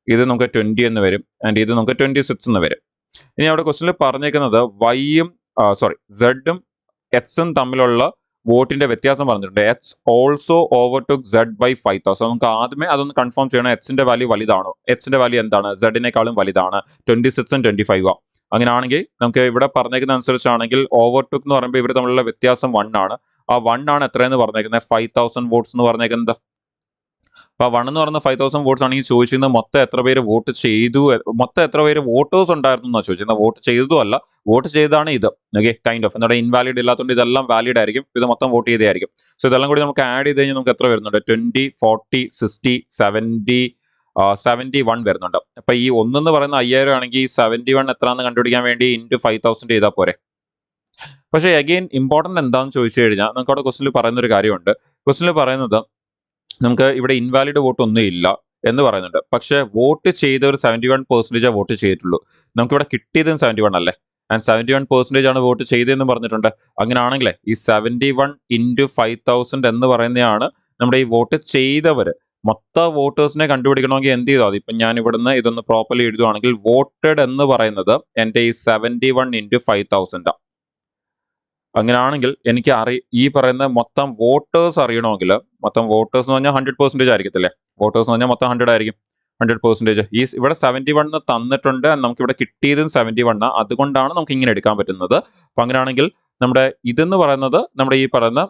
ഇത് നമുക്ക് 20 എന്ന് വരും, ആൻഡ് ഇത് നമുക്ക് 26 എന്ന് വരും. ഇനി അവിടെ ക്വസ്റ്റനിൽ പറഞ്ഞേക്കുന്നത് വൈയും സെഡും എക്സും തമ്മിലുള്ള വോട്ടിന്റെ വ്യത്യാസം പറഞ്ഞിട്ടുണ്ട്. X also overtook Z by 5,000. നമുക്ക് ആദ്യമേ അതൊന്ന് കൺഫേം ചെയ്യണം. എക്സിന്റെ വാല്യൂ വലുതാണോ? എക്സിന്റെ വാല്യൂ എന്താണ്? സെഡിനേക്കാളും വലുതാണ്. 26ഉം 25 ആണ്. അങ്ങനെയാണെങ്കിൽ നമുക്ക് ഇവിടെ പറഞ്ഞേക്കുന്ന അനുസരിച്ചാണെങ്കിൽ ഓവർടുക്ക് എന്ന് പറയുമ്പോൾ ഇവർ തമ്മിലുള്ള വ്യത്യാസം 1 ആണ്. ആ 1 ആണ് എത്രയെന്ന് പറഞ്ഞേക്കുന്നത്? 5,000 വോട്ട്സ് എന്ന് പറഞ്ഞേക്കുന്നത്. അപ്പൊ 1 എന്ന് പറയുന്ന 5,000 വോട്ട്സ് ആണെങ്കിൽ ചോദിച്ചിരുന്നത് മൊത്തം എത്ര പേര് വോട്ട് ചെയ്തു, മൊത്തം എത്ര പേര് വോട്ടേഴ്സ് ഉണ്ടായിരുന്നു എന്നാണ് ചോദിച്ചിരുന്നത്. വോട്ട് ചെയ്തതും അല്ല, വോട്ട് ചെയ്താണ് ഇത്. ഓക്കെ, കൈൻഡ് ഓഫ് എന്താണ് ഇൻവാലിഡ് ഇല്ലാത്തതുകൊണ്ട് ഇതെല്ലാം വാലിഡ് ആയിരിക്കും. ഇത് മൊത്തം വോട്ട് ചെയ്തായിരിക്കും. സോ ഇതെല്ലാം കൂടി നമുക്ക് ആഡ് ചെയ്ത് കഴിഞ്ഞാൽ നമുക്ക് എത്ര വരുന്നുണ്ട്? 20, 40, 60, 70, 71 വരുന്നുണ്ട്. അപ്പൊ ഈ ഒന്നെന്ന് പറയുന്ന 5000 ആണെങ്കിൽ 71 എത്രയാണെന്ന് കണ്ടുപിടിക്കാൻ വേണ്ടി ഇൻറ്റു 5000 ചെയ്താൽ പോരെ. പക്ഷേ അഗെയിൻ ഇമ്പോർട്ടന്റ് എന്താണെന്ന് ചോദിച്ചു കഴിഞ്ഞാൽ നമുക്ക് അവിടെ ക്വസ്റ്റിനിൽ പറയുന്ന ഒരു കാര്യമുണ്ട്. ക്വസ്റ്റിനിൽ പറയുന്നത് നമുക്ക് ഇവിടെ ഇൻവാലിഡ് വോട്ട് ഒന്നും ഇല്ല എന്ന് പറയുന്നുണ്ട്. പക്ഷേ വോട്ട് ചെയ്തവർ 71% വോട്ട് ചെയ്തിട്ടുള്ളൂ. നമുക്കിവിടെ കിട്ടിയതും 71 അല്ലേ, ആൻഡ് 71% ആണ് വോട്ട് ചെയ്തതെന്ന് പറഞ്ഞിട്ടുണ്ട്. അങ്ങനെയാണെങ്കിലേ ഈ 71 ഇൻറ്റു 5000 എന്ന് പറയുന്നതാണ് നമ്മുടെ ഈ വോട്ട് ചെയ്തവർ. മൊത്തം വോട്ടേഴ്സിനെ കണ്ടുപിടിക്കണമെങ്കിൽ എന്ത് ചെയ്താൽ മതി? ഇപ്പം ഞാൻ ഇവിടുന്ന് ഇതൊന്ന് പ്രോപ്പർലി എഴുതുവാണെങ്കിൽ വോട്ടഡ് എന്ന് പറയുന്നത് എൻ്റെ ഈ 71 ഇൻറ്റു 5000. അങ്ങനെയാണെങ്കിൽ എനിക്ക് ഈ പറയുന്ന മൊത്തം വോട്ടേഴ്സ് അറിയണമെങ്കിൽ, മൊത്തം വോട്ടേഴ്സ് എന്ന് പറഞ്ഞാൽ 100% ആയിരിക്കത്തില്ലേ, വോട്ടേഴ്സ് എന്ന് പറഞ്ഞാൽ മൊത്തം 100 ആയിരിക്കും. 100% ഈ ഇവിടെ 71 തന്നിട്ടുണ്ട്, നമുക്ക് ഇവിടെ കിട്ടിയതും 71, അതുകൊണ്ടാണ് നമുക്ക് ഇങ്ങനെ എടുക്കാൻ പറ്റുന്നത്. അപ്പൊ അങ്ങനെയാണെങ്കിൽ നമ്മുടെ ഇതെന്ന് പറയുന്നത് നമ്മുടെ ഈ പറയുന്ന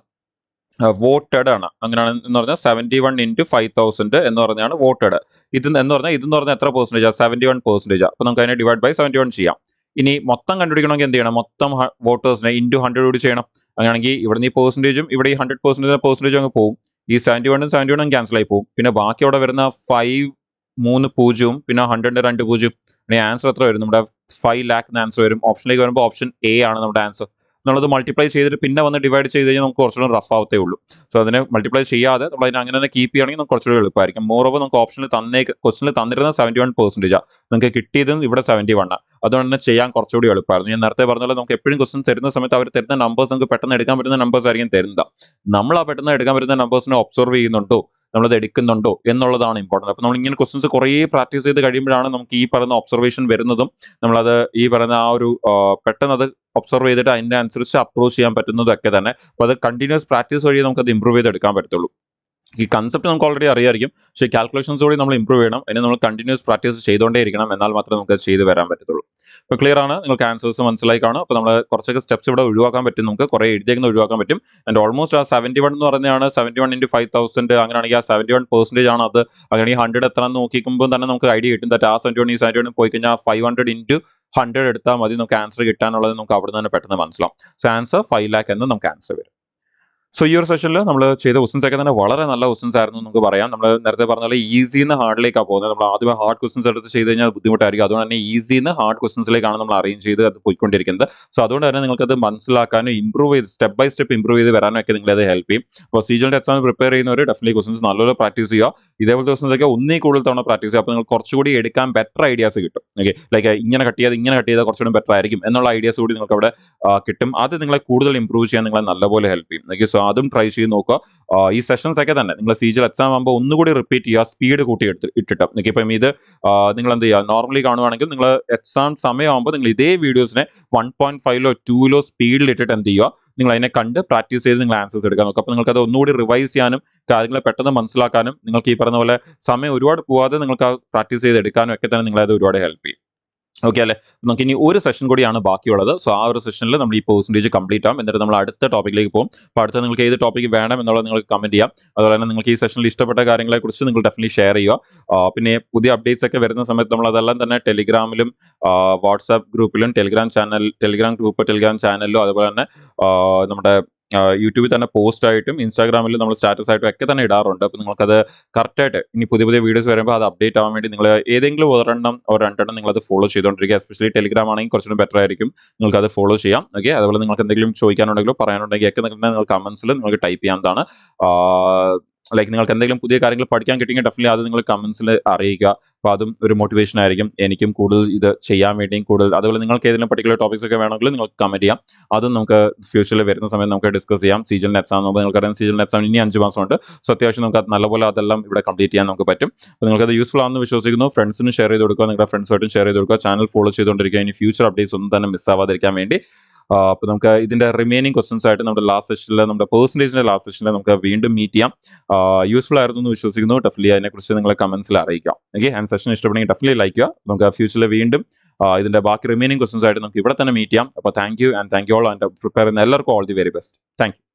വോട്ടഡ് ആണ്. അങ്ങനെയാണ് എന്ന് പറഞ്ഞാൽ 71 ഇൻറ്റു 5000 എന്ന് പറഞ്ഞാണ് വോട്ടഡ്. ഇതെന്ന് പറഞ്ഞാൽ എത്ര പെർസെൻറ്റേജ്? 71%. അപ്പൊ നമുക്ക് അതിനെ ഡിവൈഡ് ബൈ 71 ചെയ്യാം. ഇനി മൊത്തം കണ്ടുപിടിക്കണമെങ്കിൽ എന്ത് ചെയ്യണം? മൊത്തം വോട്ടേഴ്സിനെ ഇൻറ്റു 100 കൂടി ചെയ്യണം. അങ്ങനെയാണെങ്കിൽ ഇവിടെ ഈ പെർസെൻറ്റേജും ഇവിടെ ഈ 100% അങ്ങ് പോകും. ഈ 71 ക്യാൻസൽ ആയി പോകും. പിന്നെ ബാക്കി അവിടെ വരുന്ന 5 3 0 പിന്നെ 100 2 0. ഇനി ആൻസർ എത്ര വരും? നമ്മുടെ 5 lakh ആൻസർ വരും. ഓപ്ഷനിലേക്ക് വരുമ്പോൾ ഓപ്ഷൻ എ ആണ് നമ്മുടെ ആൻസർ. നമ്മളത് മൾട്ടിപ്ലൈ ചെയ്തിട്ട് പിന്നെ വന്ന് ഡിവൈഡ് ചെയ്ത് കഴിഞ്ഞാൽ നമുക്ക് കുറച്ചുകൂടെ റഫ് ആവത്തേ ഉള്ളൂ. സോ അതിനെ മൾട്ടിപ്ലൈ ചെയ്യാതെ നമ്മൾ അതിനെ അങ്ങനെ തന്നെ കീപ്പ് ചെയ്യുകയാണെങ്കിൽ നമുക്ക് കുറച്ചുകൂടി എളുപ്പമായിരിക്കും. മോറോവർ നമുക്ക് ഓപ്ഷനിൽ ക്വസ്റ്റിനിൽ തന്നിരുന്ന 71%, നിങ്ങൾക്ക് കിട്ടിയതും ഇവിടെ 71. അതുകൊണ്ട് തന്നെ ചെയ്യാൻ കുറച്ചുകൂടി എളുപ്പമായിരുന്നു. ഞാൻ നേരത്തെ പറഞ്ഞ പോലെ നമുക്ക് എപ്പോഴും ക്വസ്റ്റൻ തരുന്ന സമയത്ത് അവർ തരുന്ന നമ്പേഴ്സ് നമുക്ക് പെട്ടെന്ന് എടുക്കാൻ പറ്റുന്ന നമ്പേഴ്സ് ആയിരിക്കും തരുന്നത്. നമ്മൾ ആ പെട്ടെന്ന് എടുക്കാൻ പറ്റുന്ന നമ്പേഴ്സിനെ ഒബ്സർവ് ചെയ്യുന്നുണ്ടോ, നമ്മളത് എടുക്കുന്നുണ്ടോ എന്നുള്ളതാണ് ഇമ്പോർട്ടൻറ്റ്. അപ്പോൾ നമ്മൾ ഇങ്ങനെ ക്വസ്റ്റൻസ് കുറേ പ്രാക്ടീസ് ചെയ്ത് കഴിയുമ്പോഴാണ് നമുക്ക് ഈ പറയുന്ന ഒബ്സർവേഷൻ വരുന്നതും നമ്മളത് ഈ പറയുന്ന ആ ഒരു പെട്ടെന്ന് അത് ഒബ്സർവ് ചെയ്തിട്ട് അതിൻ്റെ അനുസരിച്ച് അപ്രോച്ച് ചെയ്യാൻ പറ്റുന്നതൊക്കെ തന്നെ. അപ്പോൾ അത് കണ്ടിന്യൂസ് പ്രാക്ടീസ് വഴി നമുക്ക് അത് ഇമ്പ്രൂവ് ചെയ്തെടുക്കാൻ പറ്റത്തുള്ളൂ. ഈ കൺസെപ്റ്റ് നമുക്ക് ഓൾറെഡി അറിയായിരിക്കും, പക്ഷേ കാൽക്കുലേഷൻസ് കൂടി നമ്മൾ ഇമ്പ്രൂവ് ചെയ്യണം. അതിന് നമ്മൾ കണ്ടിന്യൂസ് പ്രാക്ടീസ് ചെയ്തുകൊണ്ടേ ഇരിക്കണം, എന്നാൽ മാത്രമേ നമുക്ക് ചെയ്ത് വരാൻ പറ്റത്തുള്ളൂ. അപ്പോൾ ക്ലിയർ ആണ്, നിങ്ങൾക്ക് ആൻസേഴ്സ് മനസ്സിലായി കാണും. അപ്പോൾ നമ്മൾ കുറച്ചൊക്കെ സ്റ്റെപ്സ് ഇവിടെ ഒഴിവാക്കാൻ പറ്റും, നമുക്ക് കുറേ എഴുതിയേക്കുന്ന ഒഴിവാക്കാൻ പറ്റും. ആൻഡ് ഓൾമോസ്റ്റ് ആ 71 എന്ന് പറയുന്നതാണ് 71 ഇൻറ്റു 5000. അങ്ങനെയാണെങ്കിൽ ആ 71% ആണ് അത്. അങ്ങനെയാണെങ്കിൽ 100 എത്ര എന്ന് നോക്കിക്കുമ്പോൾ തന്നെ നമുക്ക് ഐഡിയ കിട്ടും. ആ 71 ഈ 71 പോയി കഴിഞ്ഞാൽ 500 ഇൻറ്റു 100 എടുത്താൽ മതി, നമുക്ക് ആൻസർ കിട്ടാനുള്ളത് നമുക്ക് അവിടെ നിന്ന് തന്നെ പെട്ടെന്ന് മനസ്സിലാവും. സോ ആൻസർ 5 lakh എന്ന് നമുക്ക് ആൻസർ വരും. സോ ഈ ഒരു സെഷനിൽ നമ്മൾ ചെയ്ത ക്വസ്റ്റൻസ് ഒക്കെ തന്നെ വളരെ നല്ല ക്വസ്റ്റൻസ് ആയിരുന്നു നമുക്ക് പറയാം. നമ്മൾ നേരത്തെ പറഞ്ഞ പോലെ ഈസിന്ന് ഹാർഡിലേക്കാണ് പോകുന്നത്. നമ്മൾ ആദ്യം ഹാർഡ് ക്വസ്റ്റൻസ് എടുത്ത് ചെയ്ത് കഴിഞ്ഞാൽ ബുദ്ധിമുട്ടായിരിക്കും. അതുകൊണ്ട് തന്നെ ഈസിന്ന് ഹാർഡ് ക്വസ്റ്റൻസിലേക്കാണ് നമ്മൾ അറേഞ്ച് ചെയ്ത് അത് പോയിക്കൊണ്ടിരിക്കുന്നത്. സോ അതുകൊണ്ട് തന്നെ നിങ്ങൾക്ക് അത് മനസ്സിലാക്കാനും ഇമ്പ്രൂവ് ചെയ്ത് സ്റ്റെപ്പ് ബൈ സ്റ്റെപ്പ് ഇമ്പ്രൂവ് ചെയ്ത് വരാനും ഒക്കെ നിങ്ങളത് ഹെൽപ്പ് ചെയ്യും. അപ്പോൾ സീജലിന്റെ എക്സാം പ്രിപ്പയർ ചെയ്യുന്നവർ ഡെഫിനറ്റ്ലി ക്വസ്റ്റൻസ് നല്ലപോലെ പ്രാക്ടീസ് ചെയ്യുക. ഇതേപോലത്തെ ക്വസ്റ്റൻസ് ഒക്കെ ഒന്നേ കൂടുതൽ തവണ പ്രാക്ടീസ് ചെയ്യുക. അപ്പോൾ നിങ്ങൾക്ക് കുറച്ചുകൂടി എടുക്കാൻ ബെറ്റർ ഐഡിയാസ് കിട്ടും. ഓക്കെ, ലൈക്ക് ഇങ്ങനെ കട്ട് ചെയ്താൽ കുറച്ചുകൂടി ബെറ്റർ ആയിരിക്കും എന്നുള്ള ഐഡിയാസ് കൂടി നിങ്ങൾക്ക് അവിടെ കിട്ടും. അത് നിങ്ങളെ കൂടുതൽ ഇമ്പ്രൂവ് ചെയ്യാൻ നിങ്ങളെ നല്ലപോലെ ഹെൽപ്പ് ചെയ്യും. ഓക്കെ, സോ അതും ട്രൈ ചെയ്ത് നോക്കുക. ഈ സെഷൻസ് ഒക്കെ തന്നെ നിങ്ങൾ സീജൽ എക്സാം ആകുമ്പോൾ ഒന്നുകൂടി റിപ്പീറ്റ് ചെയ്യുക, സ്പീഡ് കൂട്ടി ഇട്ടിട്ട്. ഓക്കെ, ഇപ്പം ഇത് നിങ്ങൾ എന്ത് ചെയ്യുക, നോർമലി കാണുവാണെങ്കിൽ നിങ്ങൾ എക്സാം സമയമാകുമ്പോൾ നിങ്ങൾ ഇതേ വീഡിയോസിനെ 1.5ലോ 2ലോ സ്പീഡിൽ ഇട്ടിട്ട് എന്ത് ചെയ്യുക, നിങ്ങൾ അതിനെ കണ്ട് പ്രാക്ടീസ് ചെയ്ത് നിങ്ങൾ ആൻസേഴ്സ് എടുക്കാൻ നോക്കുക. അപ്പോൾ നിങ്ങൾക്ക് അത് ഒന്നുകൂടി റിവൈസ് ചെയ്യാനും കാര്യങ്ങളെ പെട്ടെന്ന് മനസ്സിലാക്കാനും നിങ്ങൾക്ക് ഈ പറഞ്ഞ പോലെ സമയം ഒരുപാട് പോവാതെ നിങ്ങൾക്ക് പ്രാക്ടീസ് ചെയ്ത് എടുക്കാനും ഒക്കെ തന്നെ നിങ്ങളത് ഒരുപാട് ഹെൽപ്പ് ചെയ്യും. ഓക്കെ അല്ലേ? നമുക്ക് ഇനി ഒരു സെഷൻ കൂടിയാണ് ബാക്കിയുള്ളത്. സോ ആ ഒരു സെഷനിൽ നമ്മൾ ഈ പെർസെൻറ്റേജ് കംപ്ലീറ്റ് ആവും. എന്നിട്ട് നമ്മൾ അടുത്ത ടോപ്പിക്കിലേക്ക് പോകും. അപ്പോൾ അടുത്ത നിങ്ങൾക്ക് ഏത് ടോപ്പിക്ക് വേണം എന്നുള്ളത് നിങ്ങൾക്ക് കമൻറ്റ് ചെയ്യാം. അതുപോലെ തന്നെ നിങ്ങൾക്ക് ഈ സെഷനിൽ ഇഷ്ടപ്പെട്ട കാര്യങ്ങളെക്കുറിച്ച് നിങ്ങൾ ഡെഫിനറ്റ്ലി ഷെയർ ചെയ്യുക. പിന്നെ പുതിയ അപ്ഡേറ്റ്സ് ഒക്കെ വരുന്ന സമയത്ത് നമ്മൾ അതെല്ലാം തന്നെ ടെലിഗ്രാമിലും വാട്സാപ്പ് ഗ്രൂപ്പിലും ടെലിഗ്രാം ചാനലിലും അതുപോലെ തന്നെ നമ്മുടെ യൂട്യൂബിൽ തന്നെ പോസ്റ്റ് ആയിട്ടും ഇൻസ്റ്റാഗ്രാമിൽ നമ്മൾ സ്റ്റാറ്റസ് ആയിട്ടും ഒക്കെ തന്നെ ഇടാറുണ്ട്. അപ്പോൾ നിങ്ങൾക്കത് കറക്റ്റായിട്ട് ഇനി പുതിയ വീഡിയോസ് വരുമ്പോൾ അത് അപ്ഡേറ്റ് ആവാൻ വേണ്ടി നിങ്ങൾ ഏതെങ്കിലും ഒരെണ്ണം രണ്ടെണ്ണം നിങ്ങളത് ഫോളോ ചെയ്തുകൊണ്ടിരിക്കുക. എസ്പെഷ്യലി ടെലിഗ്രാം ആണെങ്കിൽ കുറച്ചുകൂടി ബെറ്റർ ആയിരിക്കും, നിങ്ങൾക്ക് അത് ഫോളോ ചെയ്യാം. ഓക്കെ, അതുപോലെ നിങ്ങൾക്ക് എന്തെങ്കിലും ചോദിക്കാനുണ്ടെങ്കിലോ പറയാനുണ്ടെങ്കിൽ ഒക്കെ നിങ്ങൾ കമൻസിൽ നിങ്ങൾക്ക് ടൈപ്പ് ചെയ്യാവുന്നതാണ്. ലൈക്ക് നിങ്ങൾക്ക് എന്തെങ്കിലും പുതിയ കാര്യങ്ങൾ പഠിക്കാൻ കിട്ടിയെങ്കിൽ ഡെഫിനറ്റ്ലി അത് നിങ്ങൾ കമൻസിൽ അറിയിക്കുക. അപ്പോൾ അതും ഒരു മോട്ടിവേഷൻ ആയിരിക്കും എനിക്കും കൂടുതൽ ഇത് ചെയ്യാൻ വേണ്ടിയും കൂടുതൽ. അതുപോലെ നിങ്ങൾക്ക് ഏതെങ്കിലും പർട്ടിക്കുലർ ടോപ്പിക്സ് ഒക്കെ വേണമെങ്കിൽ നിങ്ങൾക്ക് കമൻറ്റ് ചെയ്യാം. അതും നമുക്ക് ഫ്യൂച്ചറിൽ വരുന്ന സമയത്ത് നമുക്ക് ഡിസ്കസ് ചെയ്യാം. സീജലിൻ്റെ എക്സാം നോക്കുമ്പോൾ നിങ്ങൾക്കറിയാം സീജലിൻ്റെ എക്സാം ഇനി 5 മാസമുണ്ട്. സോ അത്യാവശ്യം നമുക്ക് നല്ലപോലെ അതെല്ലാം ഇവിടെ കംപ്ലീറ്റ് ചെയ്യാൻ നമുക്ക് പറ്റും. അപ്പോൾ നിങ്ങൾക്കത് യൂസ്ഫുൾ ആണെന്ന് വിശ്വസിക്കുന്നു. ഫ്രണ്ട്സിന് ഷെയർ ചെയ്ത് കൊടുക്കുക, നിങ്ങളുടെ ഫ്രണ്ട്സുമായിട്ടും ഷെയർ ചെയ്ത് കൊടുക്കുക. ചാനൽ ഫോളോ ചെയ്തുകൊണ്ടിരിക്കുക, ഇനി ഫ്യൂച്ചർ അപ്ഡേറ്റ്സ് ഒന്നും തന്നെ മിസ്സാവാതിരിക്കാൻ വേണ്ടി. അപ്പോൾ നമുക്ക് ഇതിൻ്റെ റിമൈനിങ് ക്വസ്റ്റൻസ് ആയിട്ട് നമ്മുടെ ലാസ്റ്റ് സെഷനിൽ നമ്മുടെ പെർസെൻറ്റേജിൻ്റെ ലാസ്റ്റ് സെഷനിൽ നമുക്ക് വീണ്ടും മീറ്റ് ചെയ്യാം. യൂസ്ഫുൾ ആയിരുന്നു എന്ന് വിശ്വസിക്കുന്നു. ഡെഫിനറ്റ്ലി അതിനെക്കുറിച്ച് നിങ്ങൾ കമൻസിൽ അറിയിക്കാം. ഓക്കെ, ആൻഡ് സെഷൻ ഇഷ്ടപ്പെടുമെങ്കിൽ ഡെഫിനറ്റ്ലി ലൈക്ക് ചെയ്യുക. നമുക്ക് ഫ്യൂച്ചറിൽ വീണ്ടും ഇതിൻ്റെ ബാക്കി റിമൈനിങ് ക്വസ്റ്റൻസ് ആയിട്ട് നമുക്ക് ഇവിടെ തന്നെ മീറ്റ് ചെയ്യാം. അപ്പോൾ thank you all and prepare ചെയ്യുന്ന എല്ലാവർക്കും all the very best. Thank you.